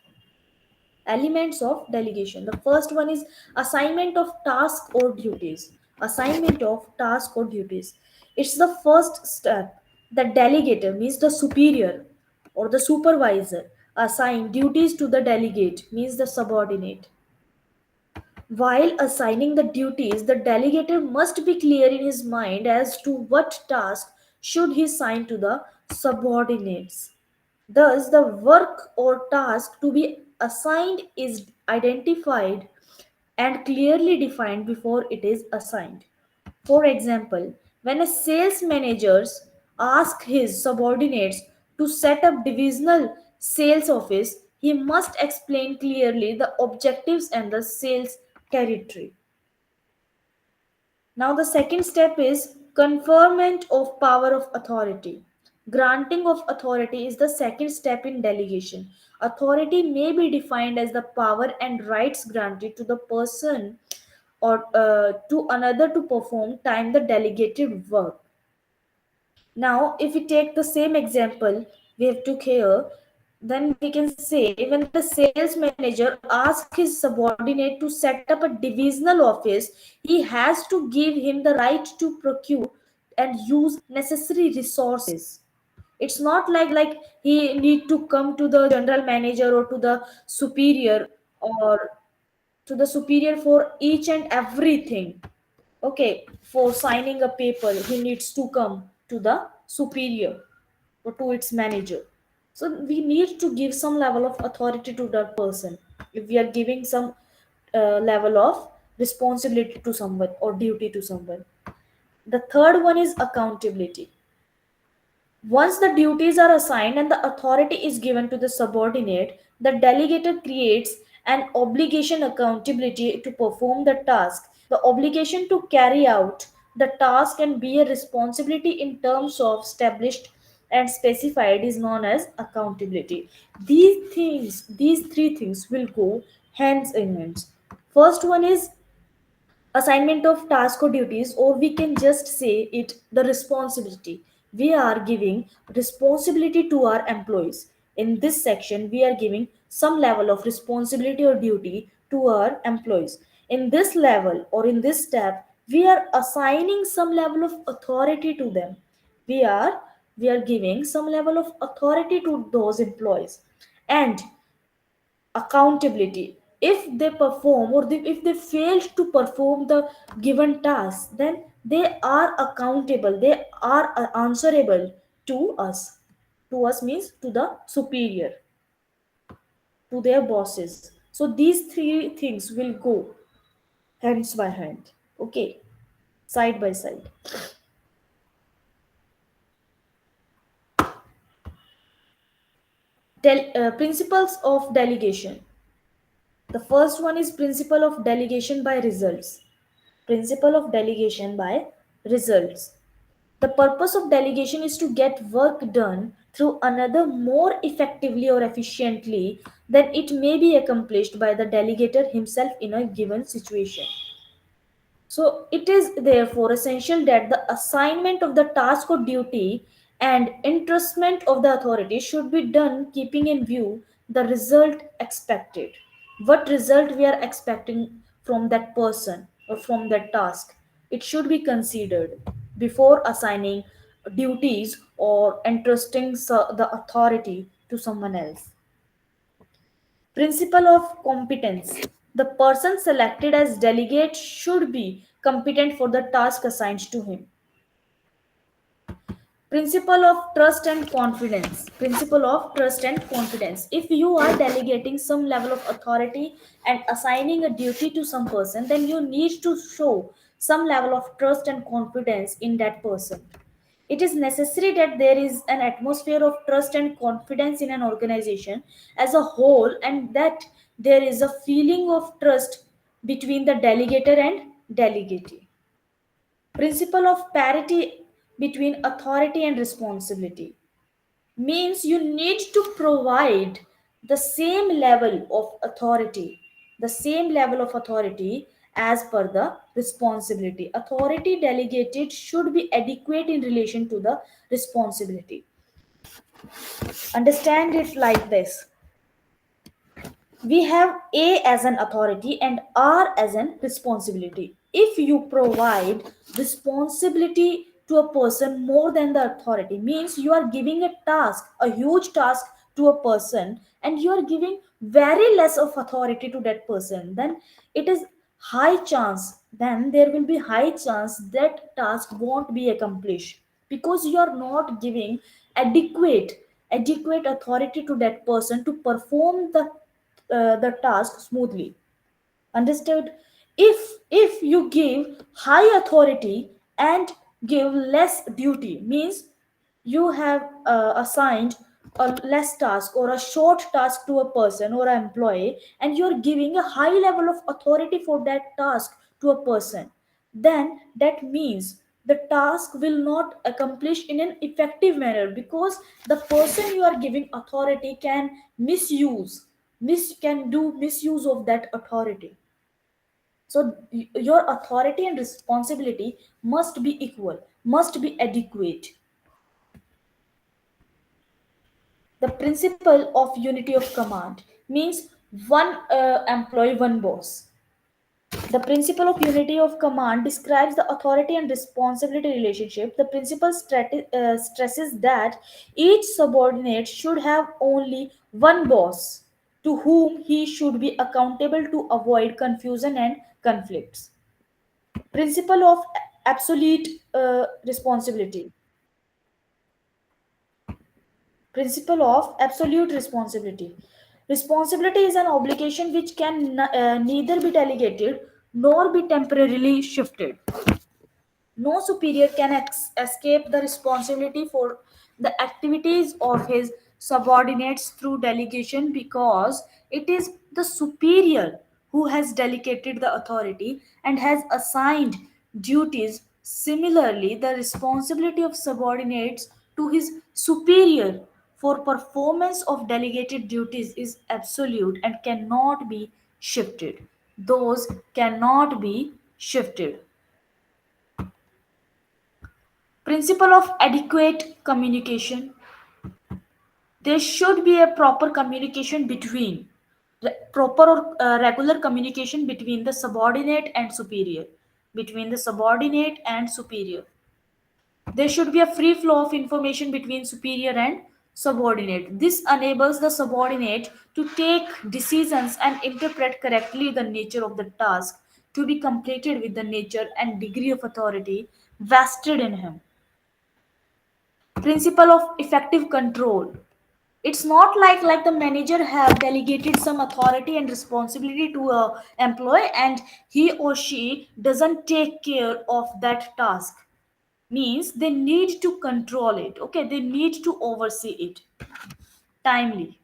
Elements of delegation. The first one is assignment of task or duties. Assignment of task or duties. It's the first step. The delegator means the superior or the supervisor assign duties to the delegate means the subordinate. While assigning the duties, the delegator must be clear in his mind as to what task should he assign to the subordinates. Thus, the work or task to be assigned is identified and clearly defined before it is assigned. For example, when a sales manager asks his subordinates to set up divisional sales office, he must explain clearly the objectives and the sales territory. Now, the second step is conferment of power of authority. Granting of authority is the second step in delegation. Authority may be defined as the power and rights granted to the person or to another to perform time the delegated work. Now, if we take the same example we have took here, then we can say when the sales manager asks his subordinate to set up a divisional office, he has to give him the right to procure and use necessary resources. It's not like he need to come to the general manager or to the superior or to the superior for each and everything. Okay, for signing a paper he needs to come to the superior or to its manager. So we need to give some level of authority to that person if we are giving some level of responsibility to someone or duty to someone. The third one is accountability. Once the duties are assigned and the authority is given to the subordinate, the delegator creates an obligation accountability to perform the task. The obligation to carry out the task and be a responsibility in terms of established and specified is known as accountability. These three things will go hands in hands. First one is assignment of task or duties, or we can just say it the responsibility. We are giving responsibility to our employees. In this section we are giving some level of responsibility or duty to our employees. In this level or in this step we are assigning some level of authority to them. We are we are giving some level of authority to those employees. And accountability, if they perform or if they fail to perform the given task, then they are accountable, they are answerable to us. To us means to the superior, to their bosses. So these three things will go hands by hand, okay, side by side. Principles of delegation. The first one is principle of delegation by results. Principle of delegation by results. The purpose of delegation is to get work done through another more effectively or efficiently than it may be accomplished by the delegator himself in a given situation. So, it is therefore essential that the assignment of the task or duty and entrustment of the authority should be done keeping in view the result expected. What result we are expecting from that person or from that task? It should be considered before assigning duties or entrusting the authority to someone else. Principle of competence. The person selected as delegate should be competent for the task assigned to him. Principle of trust and confidence. Principle of trust and confidence. If you are delegating some level of authority and assigning a duty to some person, then you need to show some level of trust and confidence in that person. It is necessary that there is an atmosphere of trust and confidence in an organization as a whole, and that there is a feeling of trust between the delegator and delegatee. Principle of parity between authority and responsibility means you need to provide the same level of authority, the same level of authority as per the responsibility. Authority delegated should be adequate in relation to the responsibility. Understand it like this: we have A as an authority and R as an responsibility. If you provide responsibility to a person more than the authority, means you are giving a task, a huge task to a person, and you are giving very less of authority to that person, then it is high chance, then there will be high chance that task won't be accomplished, because you are not giving adequate adequate authority to that person to perform the task smoothly. Understood? If you give high authority and give less duty, means you have assigned a less task or a short task to a person or an employee, and you're giving a high level of authority for that task to a person, then that means the task will not accomplish in an effective manner, because the person you are giving authority can can do misuse of that authority. So your authority and responsibility must be equal, must be adequate. The principle of unity of command means one employee, one boss. The principle of unity of command describes the authority and responsibility relationship. The principle stresses that each subordinate should have only one boss to whom he should be accountable to avoid confusion and conflicts. Principle of absolute responsibility. Principle of absolute responsibility. Responsibility is an obligation which can neither be delegated nor be temporarily shifted. No superior can escape the responsibility for the activities of his subordinates through delegation, because it is the superior who has delegated the authority and has assigned duties. Similarly, the responsibility of subordinates to his superior for performance of delegated duties is absolute and cannot be shifted. Those cannot be shifted. Principle of adequate communication. There should be a proper communication between proper or regular communication between the subordinate and superior. Between the subordinate and superior, there should be a free flow of information between superior and subordinate. This enables the subordinate to take decisions and interpret correctly the nature of the task to be completed with the nature and degree of authority vested in him. Principle of effective control. It's not like the manager have delegated some authority and responsibility to a employee and he or she doesn't take care of that task. Means they need to control it, okay, they need to oversee it timely.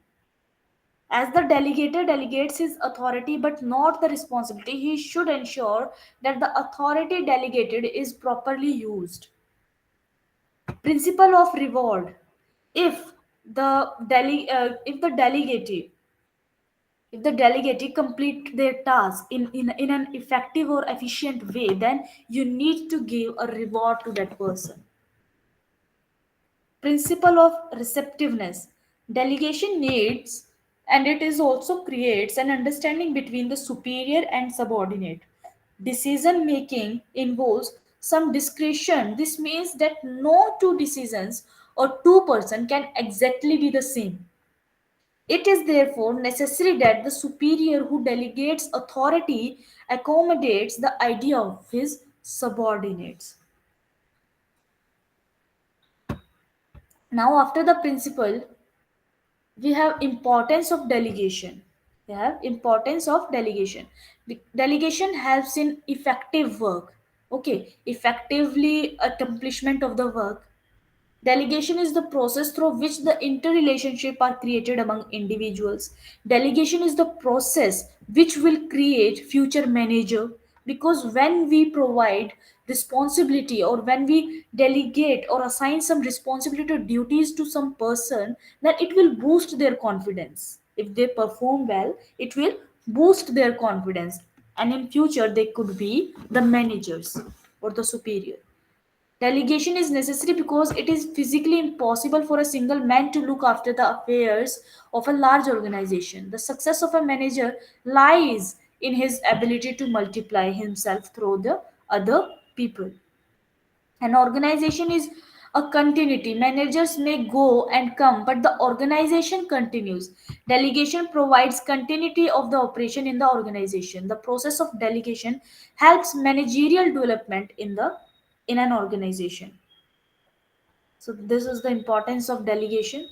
As the delegator delegates his authority but not the responsibility, he should ensure that the authority delegated is properly used. Principle of reward. If if the delegate complete their task in an effective or efficient way, then you need to give a reward to that person. Principle of receptiveness. Delegation needs, and it is also creates an understanding between the superior and subordinate. Decision making involves some discretion. This means that no two decisions or two person can exactly be the same. It is therefore necessary that the superior who delegates authority accommodates the idea of his subordinates. Now, after the principle, we have importance of delegation. We have importance of delegation. Delegation helps in effective work. Okay, effectively accomplishment of the work. Delegation is the process through which the interrelationship are created among individuals. Delegation is the process which will create future manager, because when we provide responsibility or when we delegate or assign some responsibility or duties to some person, then it will boost their confidence. If they perform well, it will boost their confidence, and in future they could be the managers or the superior. Delegation is necessary because it is physically impossible for a single man to look after the affairs of a large organization. The success of a manager lies in his ability to multiply himself through the other people. An organization is a continuity. Managers may go and come, but the organization continues. Delegation provides continuity of the operation in the organization. The process of delegation helps managerial development in an organization. So this is the importance of delegation.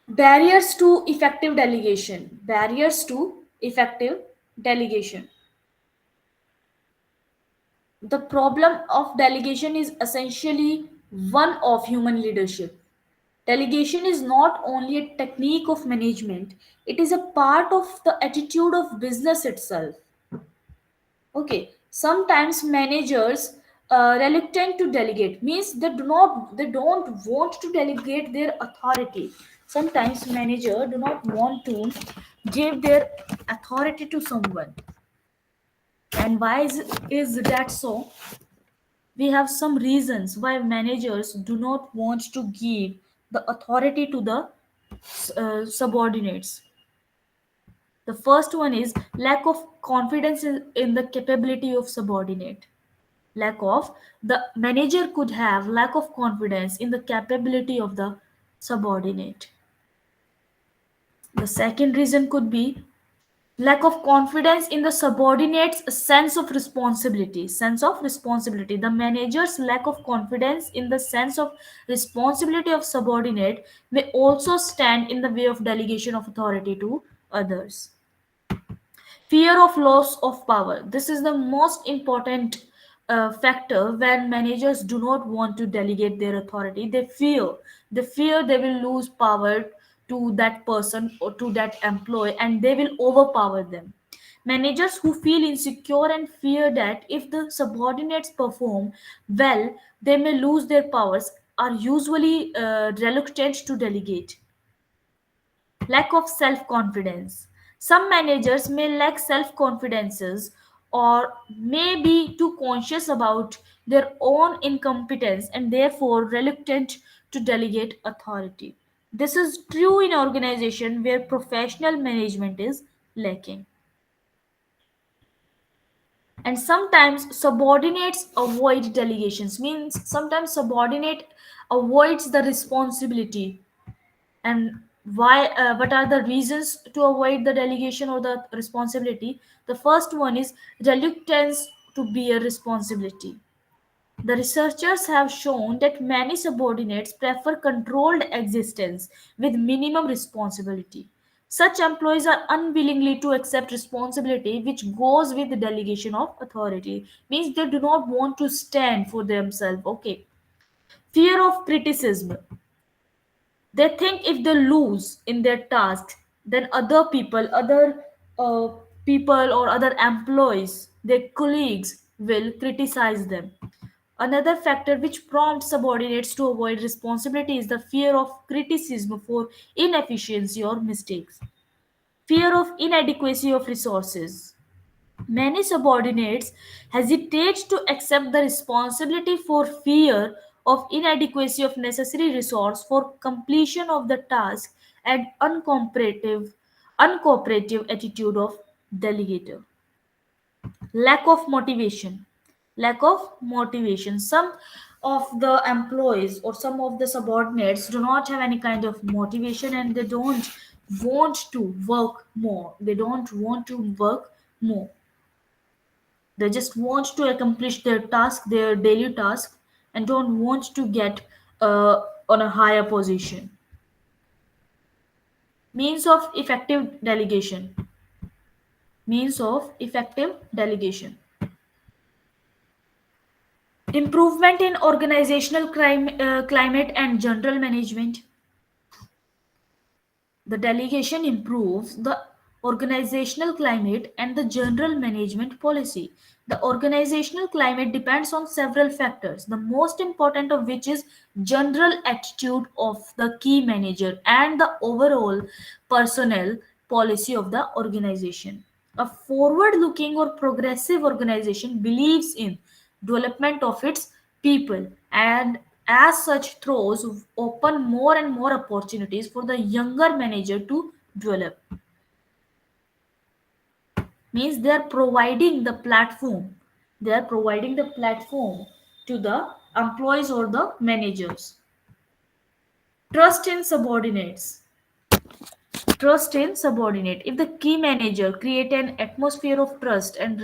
Barriers to effective delegation. Barriers to effective delegation. The problem of delegation is essentially one of human leadership. Delegation is not only a technique of management, it is a part of the attitude of business itself. Okay, sometimes managers reluctant to delegate means they don't want to delegate their authority. Sometimes manager do not want to give their authority to someone. And is that so? We have some reasons why managers do not want to give the authority to the subordinates. The first one is lack of confidence in the capability of subordinate. Lack of the manager could have lack of confidence in the capability of the subordinate. The second reason could be lack of confidence in the subordinate's sense of responsibility. The manager's lack of confidence in the sense of responsibility of subordinate may also stand in the way of delegation of authority to others. Fear of loss of power. This is the most important factor when managers do not want to delegate their authority. They fear they will lose power to that person or to that employee, and they will overpower them. Managers who feel insecure and fear that if the subordinates perform well, they may lose their powers are usually reluctant to delegate. Lack of self confidence. Some managers may lack self confidences or may be too conscious about their own incompetence and therefore reluctant to delegate authority. This is true in organization where professional management is lacking. And sometimes subordinates avoid delegations means sometimes subordinate avoids the responsibility. And why what are the reasons to avoid the delegation or the responsibility? The first one is reluctance to bear responsibility. The researchers have shown that many subordinates prefer controlled existence with minimum responsibility. Such employees are unwillingly to accept responsibility, which goes with the delegation of authority. Means they do not want to stand for themselves. Okay. Fear of criticism. They think if they lose in their task, then other people or other employees, their colleagues will criticize them. Another factor which prompts subordinates to avoid responsibility is the fear of criticism for inefficiency or mistakes. Fear of inadequacy of resources. Many subordinates hesitate to accept the responsibility for fear of inadequacy of necessary resource for completion of the task and uncooperative attitude of delegator. Lack of motivation. Lack of motivation. Some of the employees or some of the subordinates do not have any kind of motivation and they don't want to work more. They don't want to work more. They just want to accomplish their task, their daily task, and don't want to get on a higher position. Means of effective delegation. Means of effective delegation. Improvement in organizational climate and general management. The delegation improves the organizational climate and the general management policy. The organizational climate depends on several factors, the most important of which is general attitude of the key manager and the overall personnel policy of the organization. A forward looking or progressive organization believes in development of its people and as such throws open more and more opportunities for the younger manager to develop. Means they are providing the platform, They are providing the platform to the employees or the managers. Trust in subordinates. Trust in subordinate. If the key manager create an atmosphere of trust and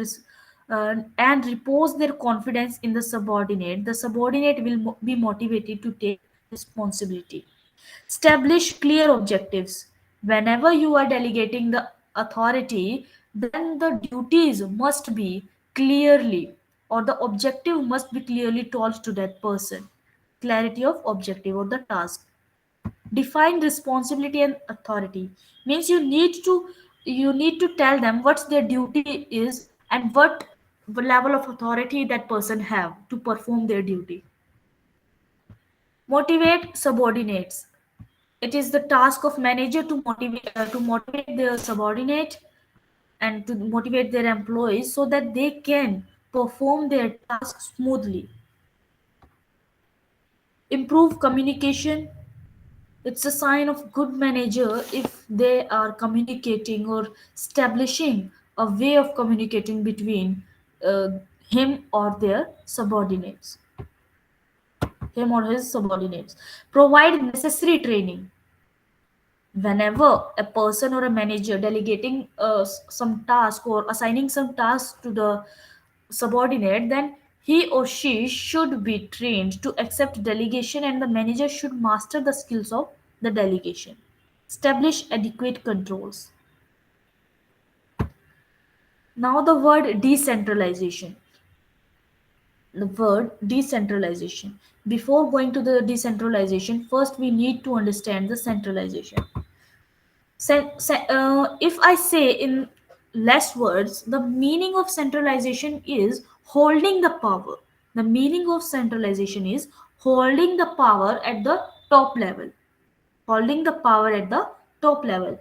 repose their confidence in the subordinate will be motivated to take responsibility. Establish clear objectives. Whenever you are delegating the authority, then the duties must be clearly, or the objective must be clearly told to that person. Clarity of objective or the task. Define responsibility and authority means you need to tell them what's their duty is and what level of authority that person have to perform their duty. Motivate subordinates. It is the task of manager to motivate their subordinate and to motivate their employees so that they can perform their task smoothly. Improve communication. It's a sign of good manager if they are communicating or establishing a way of communicating between uh, him or their subordinates, him or his subordinates. Provide necessary training. Whenever a person or a manager delegating some task or assigning some task to the subordinate, then he or she should be trained to accept delegation and the manager should master the skills of the delegation. Establish adequate controls. Now the word decentralization. The word decentralization. Before going to the decentralization, first we need to understand the centralization. If I say in less words, the meaning of centralization is holding the power. The meaning of centralization is holding the power at the top level. Holding the power at the top level.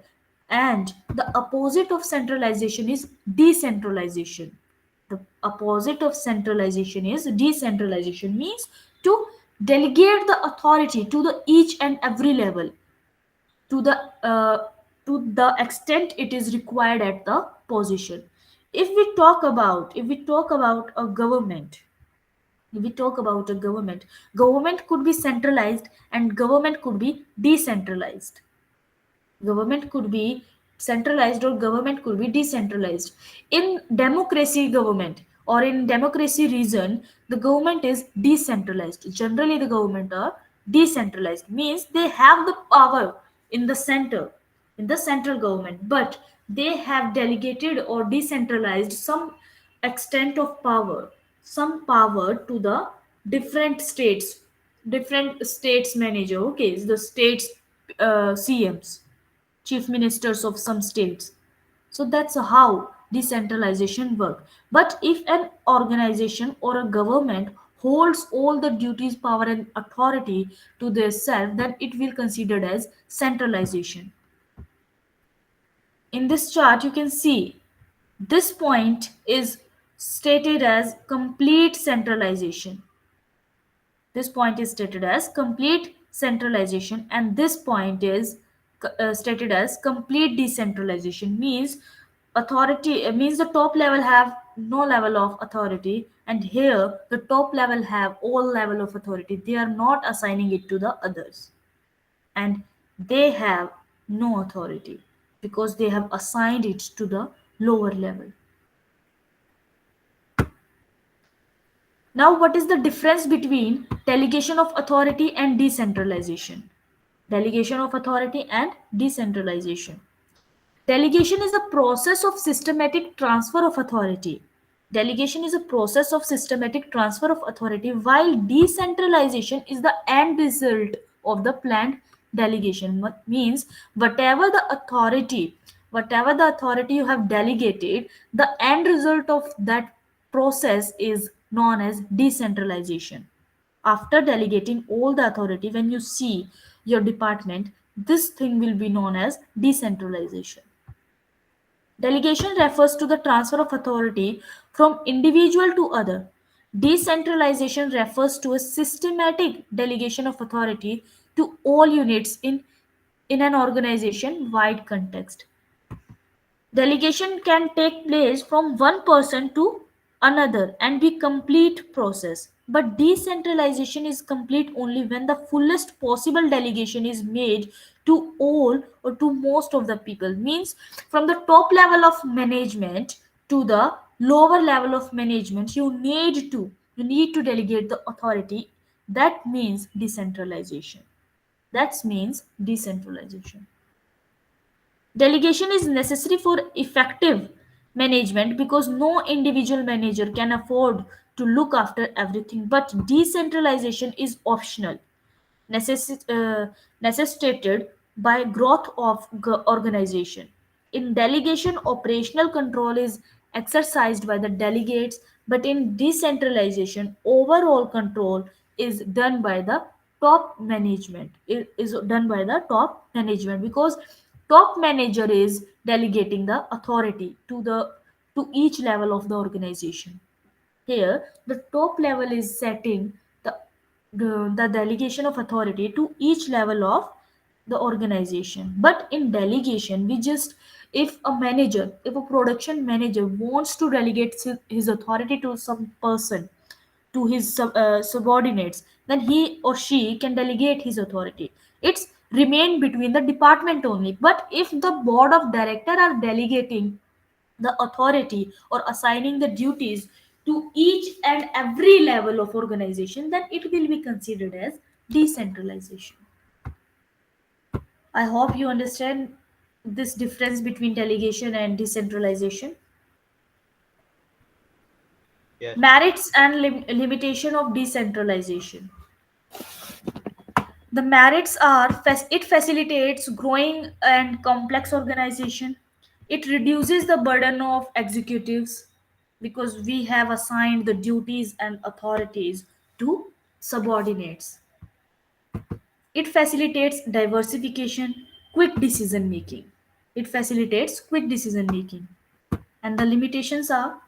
And the opposite of centralization is decentralization. The opposite of centralization is decentralization, means to delegate the authority to the each and every level to the uh, to the extent it is required at the position. If we talk about a government, if we talk about a government could be centralized and government could be decentralized. Government could be centralized or government could be decentralized. In democracy government or in democracy region, the government is decentralized. Generally the government are decentralized, means they have the power in the center, in the central government, but they have delegated or decentralized some extent of power, some power to the different states manager, okay, the states CMs, chief ministers of some states. So that's how decentralization work. But if an organization or a government holds all the duties, power and authority to their self, then it will considered as centralization. In this chart you can see this point is stated as complete centralization. This point is stated as complete centralization, and this point is stated as complete decentralization, means authority means the top level have no level of authority, and here the top level have all level of authority. They are not assigning it to the others, and they have no authority because they have assigned it to the lower level. Now, what is the difference between delegation of authority and decentralization? Delegation of authority and decentralization. Delegation is a process of systematic transfer of authority. Delegation is a process of systematic transfer of authority, while decentralization is the end result of the planned delegation. What means whatever the authority you have delegated, the end result of that process is known as decentralization. After delegating all the authority, when you see your department, this thing will be known as decentralization. Delegation refers to the transfer of authority from individual to other. Decentralization refers to a systematic delegation of authority to all units in an organization wide context. Delegation can take place from one person to another and be complete process. But decentralization is complete only when the fullest possible delegation is made to all or to most of the people. Means from the top level of management to the lower level of management, you need to delegate the authority. That means decentralization. That means decentralization. Delegation is necessary for effective management because no individual manager can afford to look after everything, but decentralization is optional, necessitated by growth of organization. In delegation, operational control is exercised by the delegates, but in decentralization, overall control is done by the top management. It is done by the top management because top manager is delegating the authority to each level of the organization. Here, the top level is setting the delegation of authority to each level of the organization. But in delegation, if a production manager wants to delegate his authority to some person, to his subordinates, then he or she can delegate his authority. It's remain between the department only. But if the board of director are delegating the authority or assigning the duties to each and every level of organization, then it will be considered as decentralization. I hope you understand this difference between delegation and decentralization. Yes, ma'am. Merits and limitation of decentralization. The merits are it facilitates growing and complex organization. It reduces the burden of executives because we have assigned the duties and authorities to subordinates. It facilitates diversification, quick decision making. It facilitates quick decision making. And the limitations are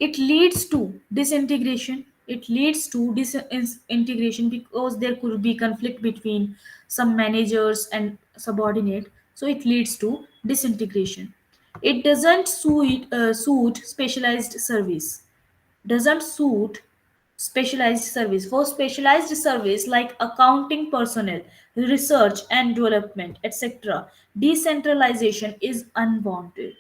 it leads to disintegration. It leads to disintegration because there could be conflict between some managers and subordinate, so it leads to disintegration. It doesn't suit specialized service. Doesn't suit specialized service. For specialized service like accounting personnel, research and development, etc., decentralization is unwarranted.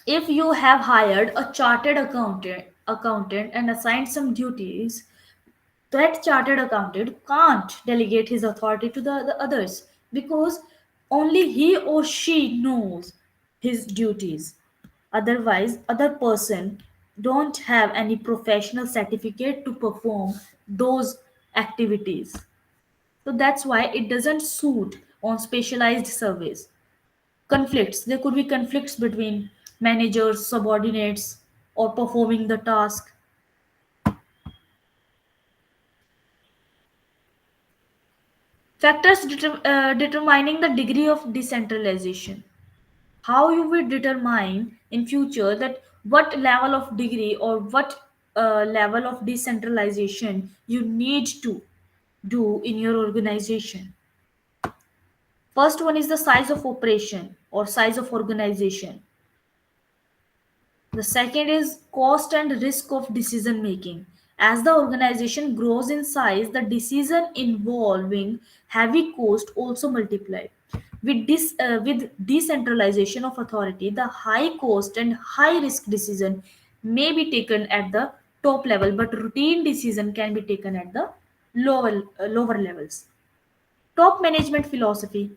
If you have hired a chartered accountant and assigned some duties, that chartered accountant can't delegate his authority to the others because only he or she knows his duties. Otherwise, other person don't have any professional certificate to perform those activities. So that's why it doesn't suit on specialized service. Conflicts. There could be conflicts between managers, subordinates, or performing the task. Factors determining the degree of decentralization. How you will determine in future that what level of degree or what level of decentralization you need to do in your organization. First one is the size of operation or size of organization. The second is cost and risk of decision making. As the organization grows in size, the decision involving heavy cost also multiply. With decentralization of authority, the high cost and high risk decision may be taken at the top level, but routine decision can be taken at the lower levels. Top management philosophy.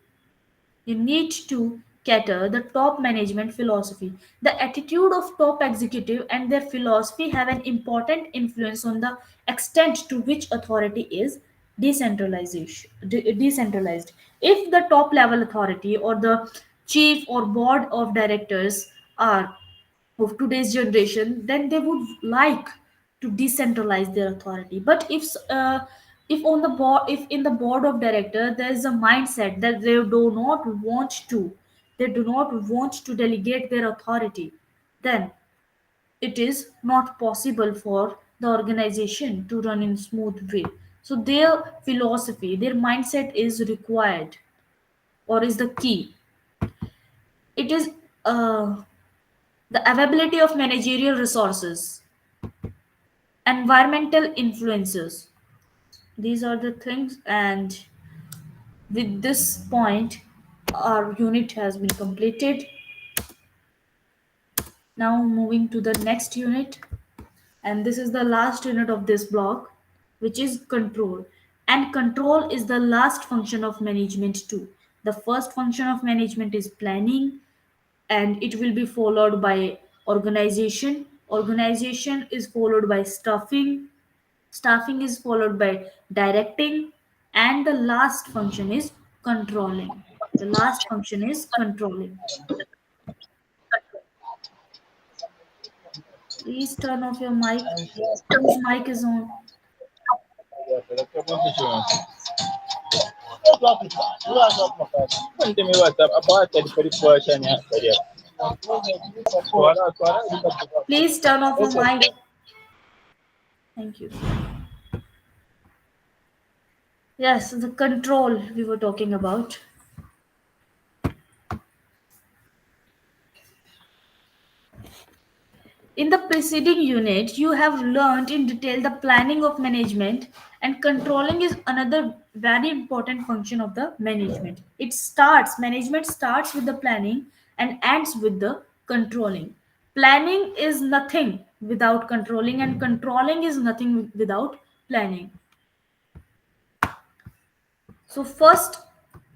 You need to cater the top management philosophy. The attitude of top executive and their philosophy have an important influence on the extent to which authority is decentralized. If the top level authority or the chief or board of directors are of today's generation, then they would like to decentralize their authority. But if on the board, if in the board of director there is a mindset that they do not want to delegate their authority, then it is not possible for the organization to run in smooth way. So their philosophy, their mindset is required or is the key. It is the availability of managerial resources, environmental influences. These are the things, and with this point, our unit has been completed. Now, moving to the next unit, and this is the last unit of this block, which is control. And control is the last function of management, too. The first function of management is planning, and it will be followed by organization. Organization is followed by staffing. Staffing is followed by directing, and the last function is controlling. The last function is controlling. Please turn off your mic. Whose mic is on? Please turn off your mic. Thank you. Yes, the control we were talking about. In the preceding unit, you have learned in detail the planning of management, and controlling is another very important function of the management. Management starts with the planning and ends with the controlling. Planning is nothing without controlling, and controlling is nothing without planning. So first,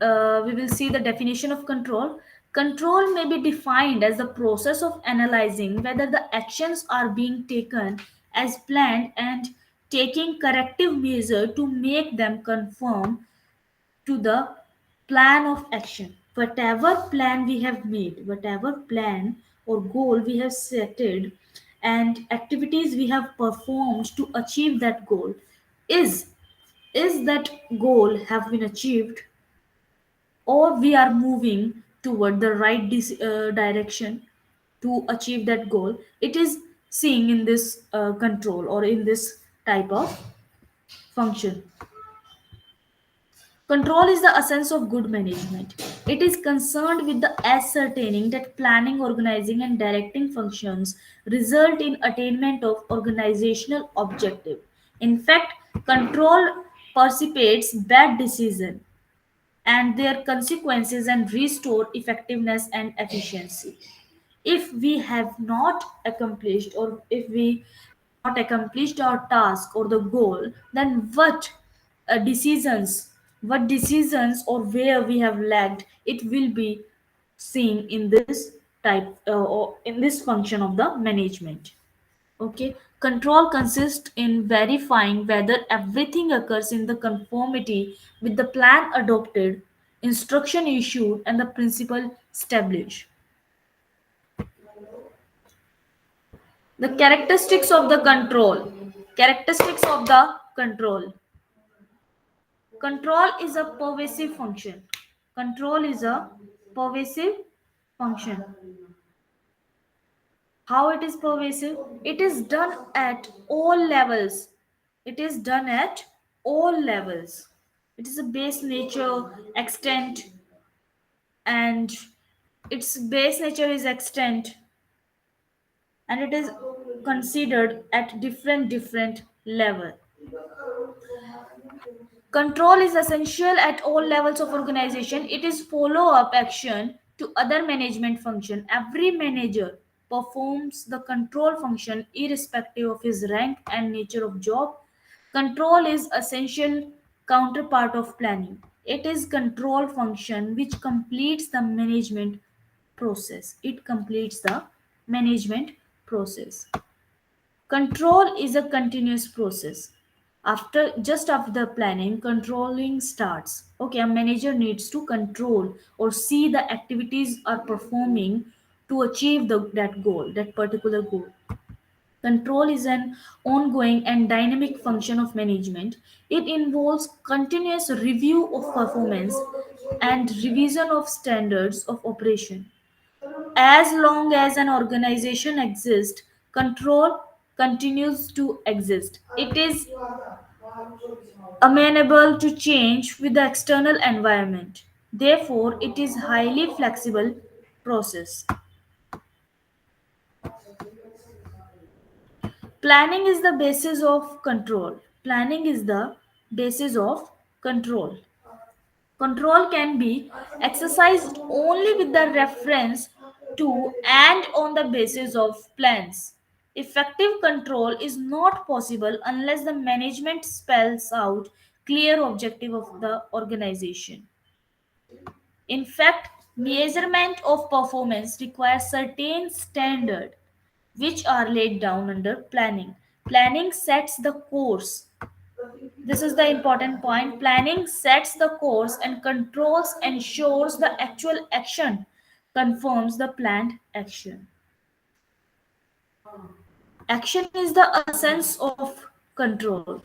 we will see the definition of control. Control may be defined as the process of analyzing whether the actions are being taken as planned and taking corrective measure to make them conform to the plan of action. Whatever plan we have made, whatever plan or goal we have setted, and activities we have performed to achieve that goal, is is that goal have been achieved, or we are moving toward the right direction to achieve that goal. It is seeing in this control or in this type of function. Control is the essence of good management. It is concerned with the ascertaining that planning, organizing, and directing functions result in attainment of organizational objective. In fact, control precipitates bad decision and their consequences and restore effectiveness and efficiency. If we have not accomplished, or if we not accomplished our task or the goal, then decisions decisions or where we have lagged, it will be seen in this type or in this function of the management. Okay, control consists in verifying whether everything occurs in the conformity with the plan adopted, instruction issued, and the principle established. The characteristics of the control. Characteristics of the control. Control is a pervasive function. Control is a pervasive function. How it is pervasive? It is done at all levels. It is done at all levels. It is a base nature, extent, and its base nature is extent, and it is considered at different level. Control is essential at all levels of organization. It is follow-up action to other management function. Every manager performs the control function irrespective of his rank and nature of job. Control is essential counterpart of planning. It is control function which completes the management process. It completes the management process. Control is a continuous process. After the planning, controlling starts. Okay, a manager needs to control or see the activities are performing to achieve that goal, that particular goal. Control is an ongoing and dynamic function of management. It involves continuous review of performance and revision of standards of operation. As long as an organization exists, control continues to exist. It is amenable to change with the external environment. Therefore, it is highly flexible process. Planning is the basis of control. Planning is the basis of control. Control can be exercised only with the reference to and on the basis of plans. Effective control is not possible unless the management spells out clear objective of the organization. In fact, measurement of performance requires certain standards which are laid down under planning. Planning sets the course. This is the important point. Planning sets the course and controls ensures the actual action confirms the planned action. Action is the essence of control.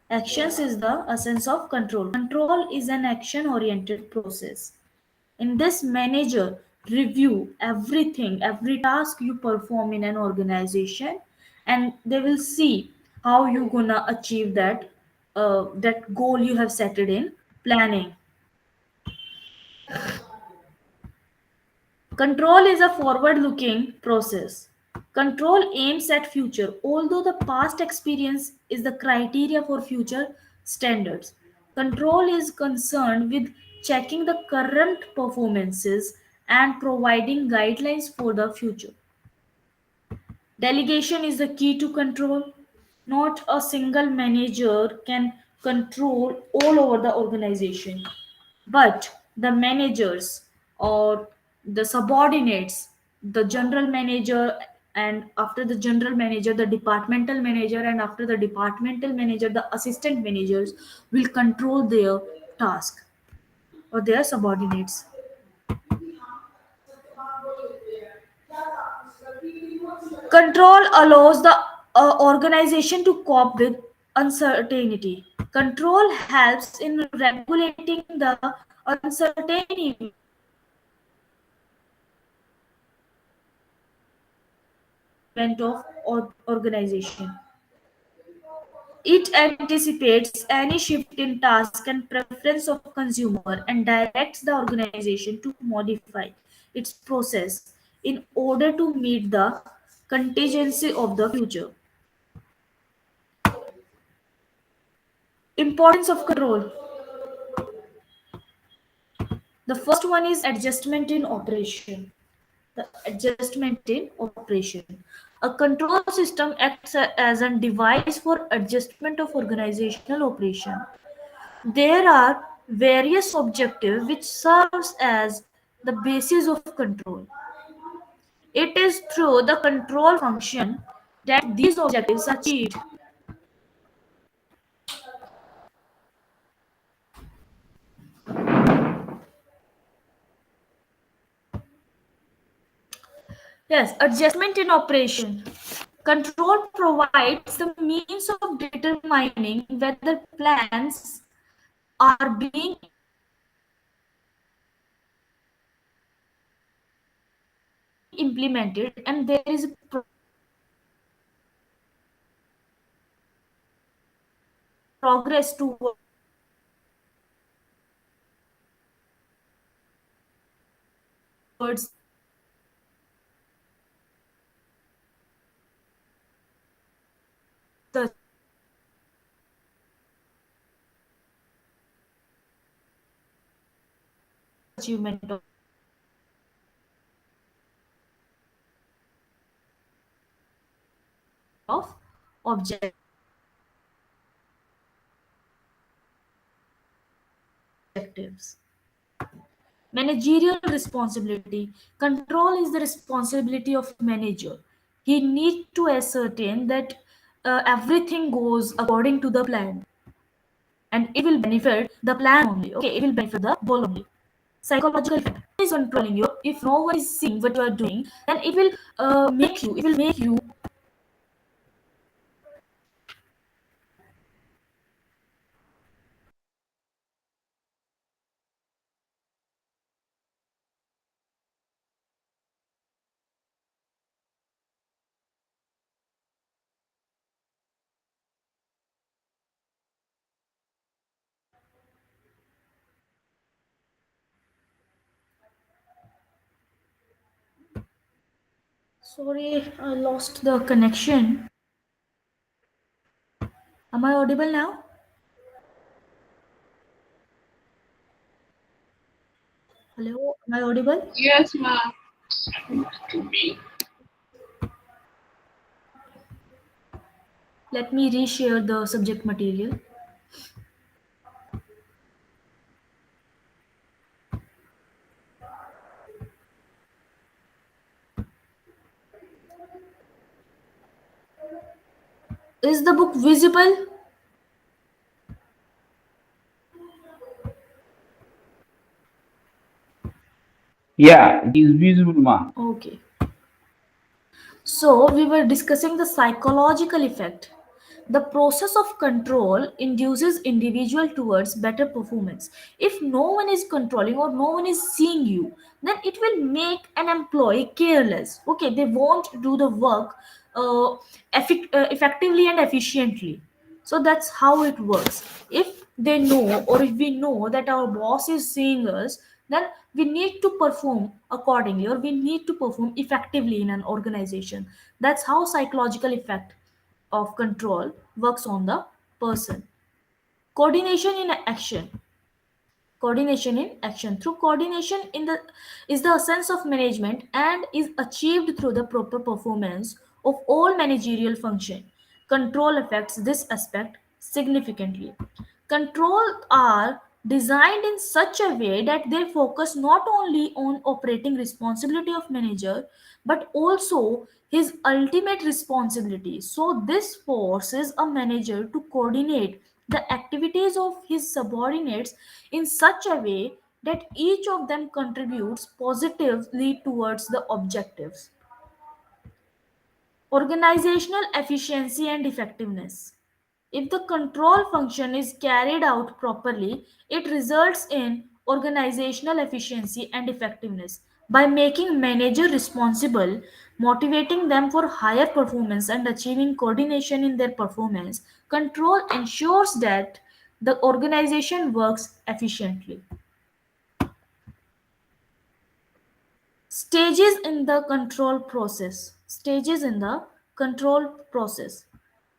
Actions is the essence of control. Control is an action oriented process. In this, manager review everything, every task you perform in an organization, and they will see how you gonna achieve that goal you have set it in planning. Control is a forward looking process. Control aims at future, although the past experience is the criteria for future standards. Control is concerned with checking the current performances and providing guidelines for the future. Delegation is the key to control. Not a single manager can control all over the organization, but the managers or the subordinates, the general manager, and after the general manager, the departmental manager, and after the departmental manager, the assistant managers will control their task or their subordinates. Control allows the organization to cope with uncertainty. Control helps in regulating the uncertain event of organization. It anticipates any shift in task and preference of consumer and directs the organization to modify its process in order to meet the contingency of the future. Importance of control. The first one is adjustment in operation. The adjustment in operation. A control system acts as a device for adjustment of organizational operation. There are various objectives which serves as the basis of control. It is through the control function that these objectives are achieved. Yes, adjustment in operation. Control provides the means of determining whether plans are being implemented and there is progress towards the achievement of objectives. Managerial responsibility. Control is the responsibility of manager. He needs to ascertain that everything goes according to the plan and it will benefit the plan only. Okay, it will benefit the goal only. Psychological effect. Is controlling you. If no one is seeing what you are doing, then it will make you Sorry, I lost the connection. Am I audible now? Hello, am I audible? Yes, ma'am. Let me reshare the subject material. Is the book visible? Yeah, it is visible, ma. Okay. So, we were discussing the psychological effect. The process of control induces individual towards better performance. If no one is controlling or no one is seeing you, then it will make an employee careless. Okay, they won't do the work effectively and efficiently. So that's how it works. If they know, or if we know that our boss is seeing us, then we need to perform accordingly, or we need to perform effectively in an organization. That's how psychological effect of control works on the person. Coordination in action. Coordination in action. Through coordination in the is the essence of management and is achieved through the proper performance of all managerial function. Control affects this aspect significantly. Control are designed in such a way that they focus not only on operating responsibility of manager but also his ultimate responsibility. So this forces a manager to coordinate the activities of his subordinates in such a way that each of them contributes positively towards the objectives. Organizational efficiency and effectiveness. If the control function is carried out properly, it results in organizational efficiency and effectiveness. By making manager responsible, motivating them for higher performance and achieving coordination in their performance, control ensures that the organization works efficiently. Stages in the control process. Stages in the control process.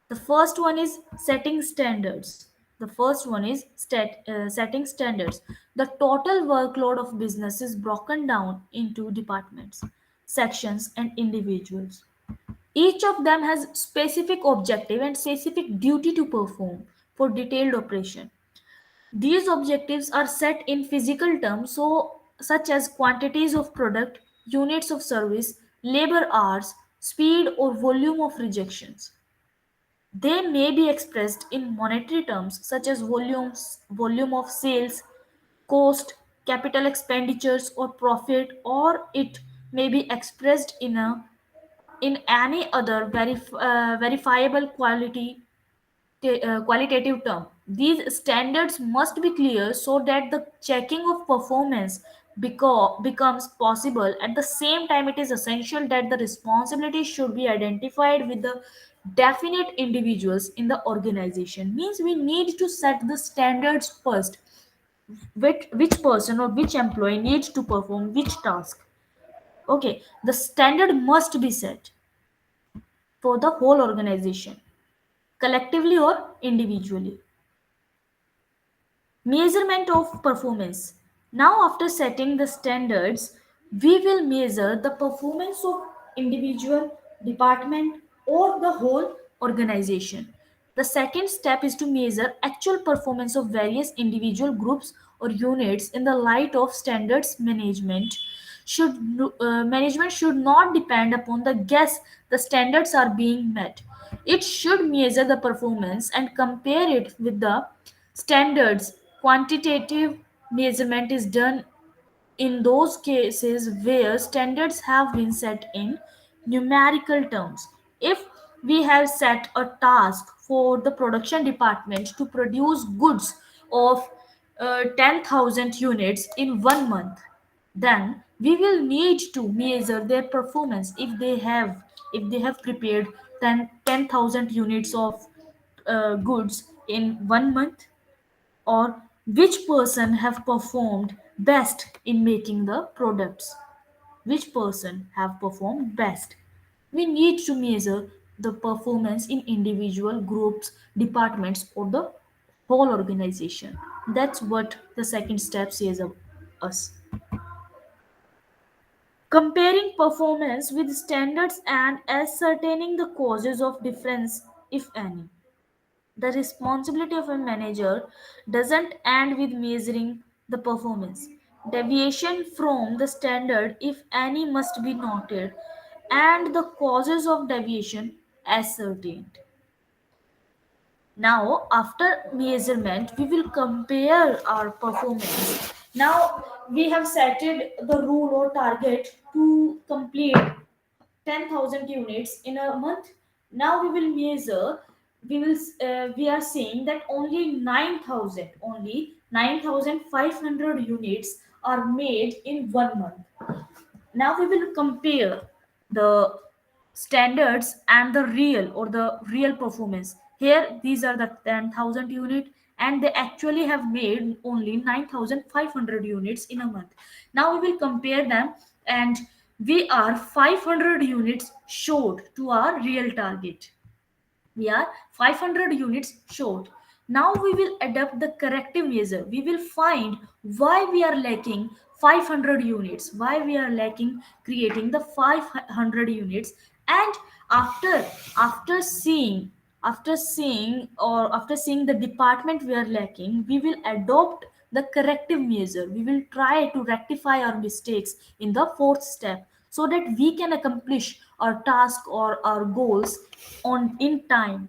The first one is setting standards. The first one is setting standards. The total workload of business is broken down into departments, sections, and individuals. Each of them has specific objective and specific duty to perform for detailed operation. These objectives are set in physical terms, so such as quantities of product, units of service, labor hours, speed or volume of rejections. They may be expressed in monetary terms such as volume of sales, cost, capital expenditures or profit, or it may be expressed in any other verifiable qualitative term. These standards must be clear so that the checking of performance becomes possible. At the same time, it is essential that the responsibility should be identified with the definite individuals in the organization. Means we need to set the standards first. Which person or which employee needs to perform which task. Okay, the standard must be set for the whole organization, collectively or individually. Measurement of performance. Now, after setting the standards, we will measure the performance of individual, department, or the whole organization. The second step is to measure actual performance of various individual groups or units in the light of standards should management should not depend upon the guess the standards are being met. It should measure the performance and compare it with the standards. Quantitative measurement is done in those cases where standards have been set in numerical terms. If we have set a task for the production department to produce goods of 10,000 units in 1 month, then we will need to measure their performance if they have prepared 10,000 units of goods in 1 month, or which person have performed best in making the products, which person have performed best. We need to measure the performance in individual groups, departments, or the whole organization. That's what the second step says of us. Comparing performance with standards and ascertaining the causes of difference, if any. The responsibility of a manager doesn't end with measuring the performance. Deviation from the standard, if any, must be noted, and the causes of deviation ascertained. Now, after measurement, we will compare our performance. Now, we have set the rule or target to complete 10,000 units in a month. Now we will measure, we are saying that only 9,500 units are made in 1 month. Now we will compare the standards and the real performance. Here these are the 10,000 unit, and they actually have made only 9,500 units in a month. Now we will compare them, and we are 500 units short to our real target. We are 500 units short. Now we will adopt the corrective measure. We will find why we are lacking 500 units, why we are lacking creating the 500 units. And after after seeing after seeing the department we are lacking, we will adopt the corrective measure. We will try to rectify our mistakes in the fourth step, so that we can accomplish our task or our goals on in time,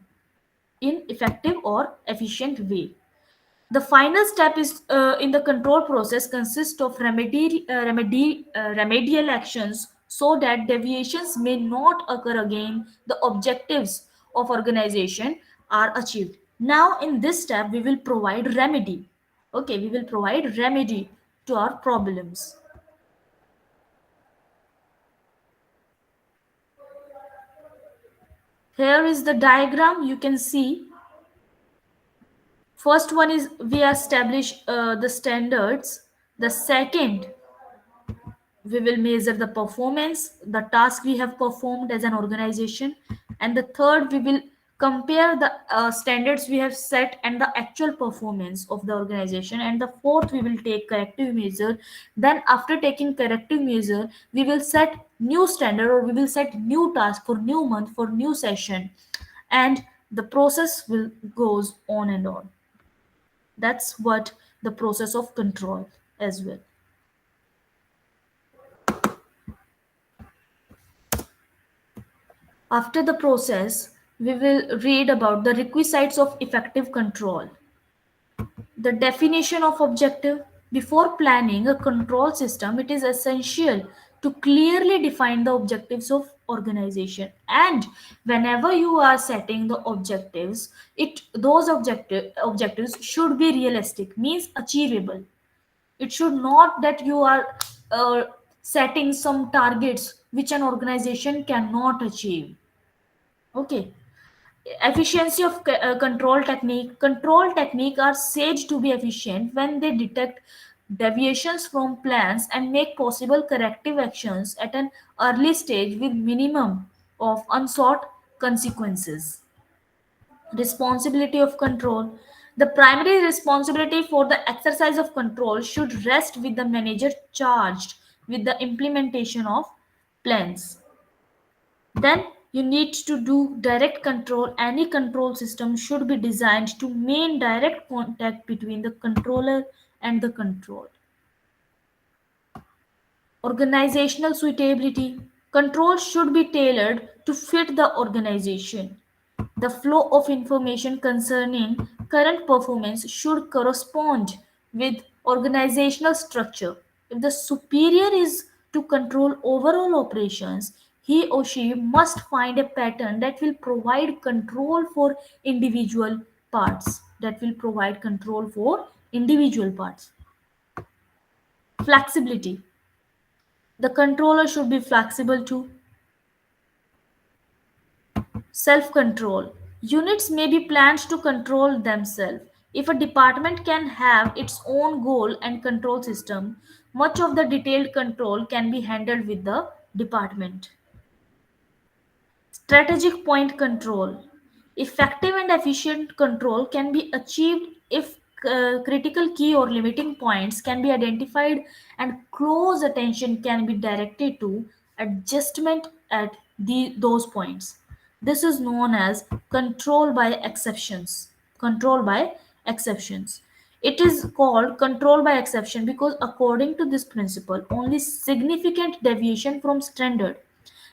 in effective or efficient way. The final step is in the control process consists of remedial actions, so that deviations may not occur again. The objectives of organization are achieved. Now in this step we will provide remedy. Okay, we will provide remedy to our problems. Here is the diagram. You can see first one is we establish the standards. The second, we will measure the performance, the task we have performed as an organization. And the third, we will compare the standards we have set and the actual performance of the organization. And the fourth, we will take corrective measure. Then after taking corrective measure, we will set new standard, or we will set new task for new month, for new session. And the process will goes on and on. That's what the process of control as well. After the process, we will read about the requisites of effective control. The definition of objective. Before planning a control system, it is essential to clearly define the objectives of organization. And whenever you are setting the objectives, those objectives should be realistic, means achievable. It should not that you are uh, setting some targets which an organization cannot achieve. Okay. Efficiency of control technique are said to be efficient when they detect deviations from plans and make possible corrective actions at an early stage with minimum of unsought consequences. Responsibility of control. The primary responsibility for the exercise of control should rest with the manager charged with the implementation of plans. Then you need to do direct control. Any control system should be designed to maintain direct contact between the controller and the control. Organizational suitability. Control should be tailored to fit the organization. The flow of information concerning current performance should correspond with organizational structure. If the superior is to control overall operations, he or she must find a pattern that will provide control for individual parts. That will provide control for individual parts. Flexibility. The controller should be flexible too. Self control. Units may be planned to control themselves. If a department can have its own goal and control system, much of the detailed control can be handled with the department. Strategic point control. Effective and efficient control can be achieved if critical key or limiting points can be identified and close attention can be directed to adjustment at those points. This is known as control by exceptions. Control by exceptions. It is called control by exception because according to this principle, only significant deviation from standard,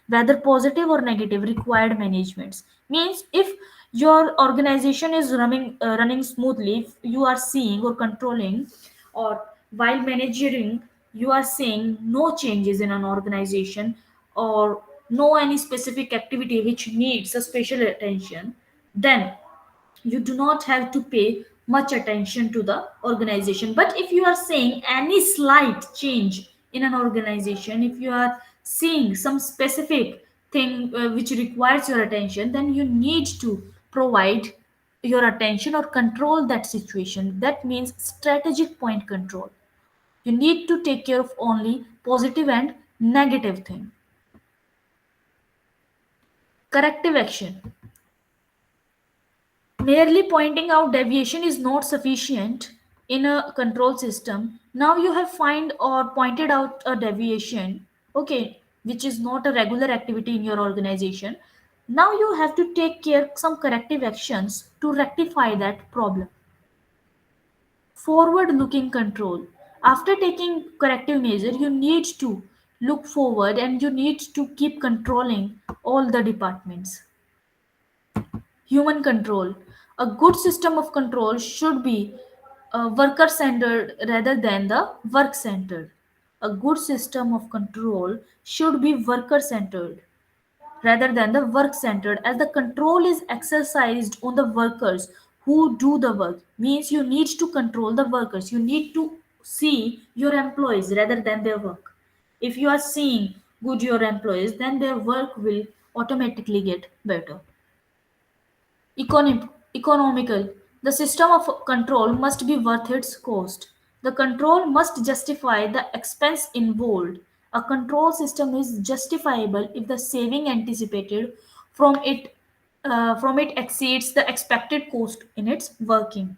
whether positive or negative, required managements. Means if your organization is running smoothly, if you are seeing or controlling, or while managing you are seeing no changes in an organization, or no any specific activity which needs a special attention, then you do not have to pay much attention to the organization. But if you are saying any slight change in an organization, if you are seeing some specific thing which requires your attention, then you need to provide your attention or control that situation. That means strategic point control. You need to take care of only positive and negative thing. Corrective action. Merely pointing out deviation is not sufficient in a control system. Now you have find or pointed out a deviation, okay, which is not a regular activity in your organization. Now you have to take care some corrective actions to rectify that problem. Forward looking control. After taking corrective measure, you need to look forward and you need to keep controlling all the departments. Human control. A good system of control should be worker centered rather than the work centered. A good system of control should be worker centered rather than the work centered, as the control is exercised on the workers who do the work. Means you need to control the workers, you need to see your employees rather than their work. If you are seeing good your employees, then their work will automatically get better. Economical. The system of control must be worth its cost. The control must justify the expense involved. A control system is justifiable if the saving anticipated from it exceeds the expected cost in its working.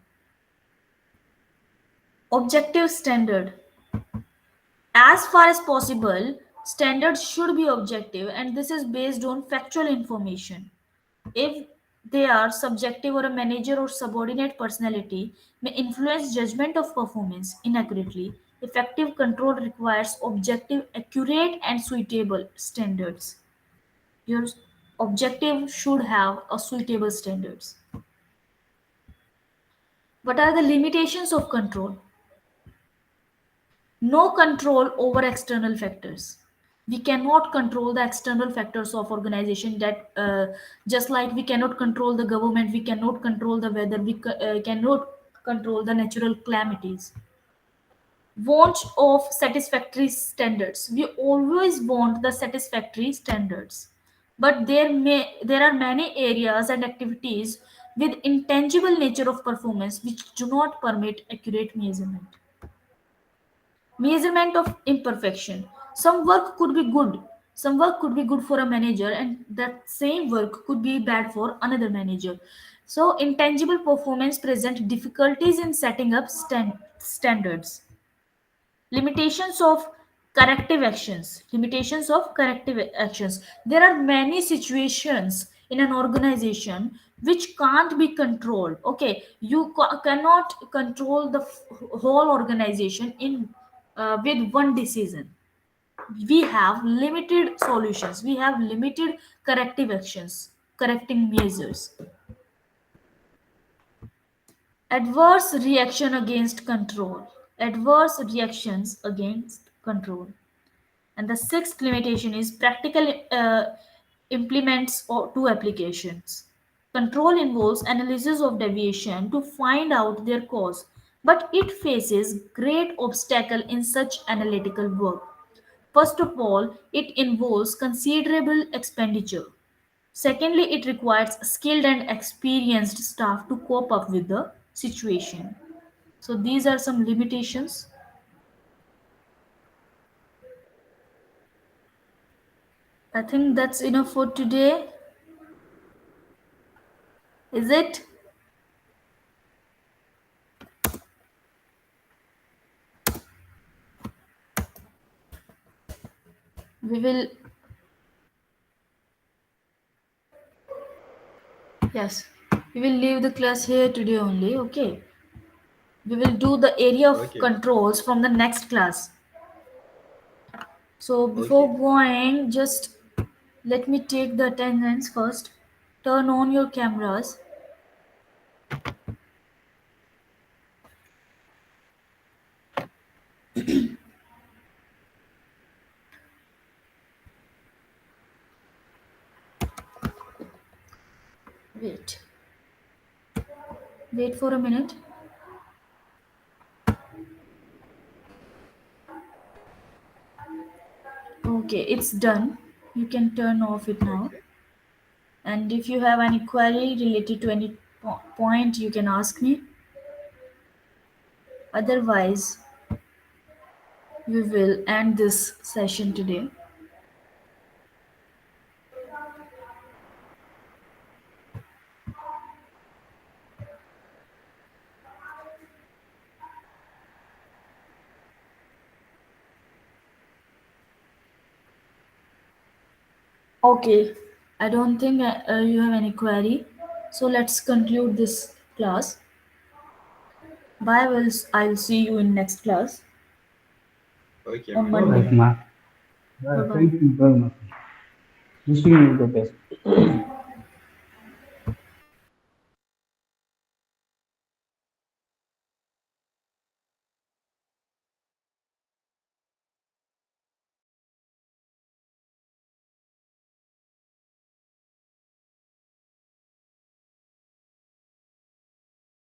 Objective standard. As far as possible, standards should be objective, and this is based on factual information. If they are subjective, or a manager or subordinate personality may influence judgment of performance inaccurately, effective control requires objective, accurate, and suitable standards. Your objective should have a suitable standards. What are the limitations of control? No control over external factors. We cannot control the external factors of organization, that just like we cannot control the government, we cannot control the weather, cannot control the natural calamities. Want of satisfactory standards. We always want the satisfactory standards, but there are many areas and activities with intangible nature of performance which do not permit accurate measurement. Measurement of imperfection. Some work could be good, some work could be good for a manager, and that same work could be bad for another manager. So intangible performance present difficulties in setting up standards. Limitations of corrective actions. There are many situations in an organization which can't be controlled. Okay, you cannot control the whole organization in with one decision. We have limited solutions, we have limited corrective actions, correcting measures. Adverse reaction against control. Adverse reactions against control. And the sixth limitation is practical implements or two applications. Control involves analysis of deviation to find out their cause, but it faces great obstacle in such analytical work. First of all, it involves considerable expenditure. Secondly, it requires skilled and experienced staff to cope up with the situation. So these are some limitations. I think that's enough for today. Is it? We will, yes, we will leave the class here today only, okay? We will do the area of Okay. controls from the next class. So Okay. before going, just let me take the attendance first. Turn on your cameras. Wait. Wait for a minute. Okay, it's done. You can turn off it now. Okay. And if you have any query related to any point, you can ask me. Otherwise, we will end this session today. Okay, I don't think you have any query. So let's conclude this class. Bye. I'll see you in next class Okay, on ma. All right, Monday. ma. Bye bye. Thank you very much. Wishing you the best.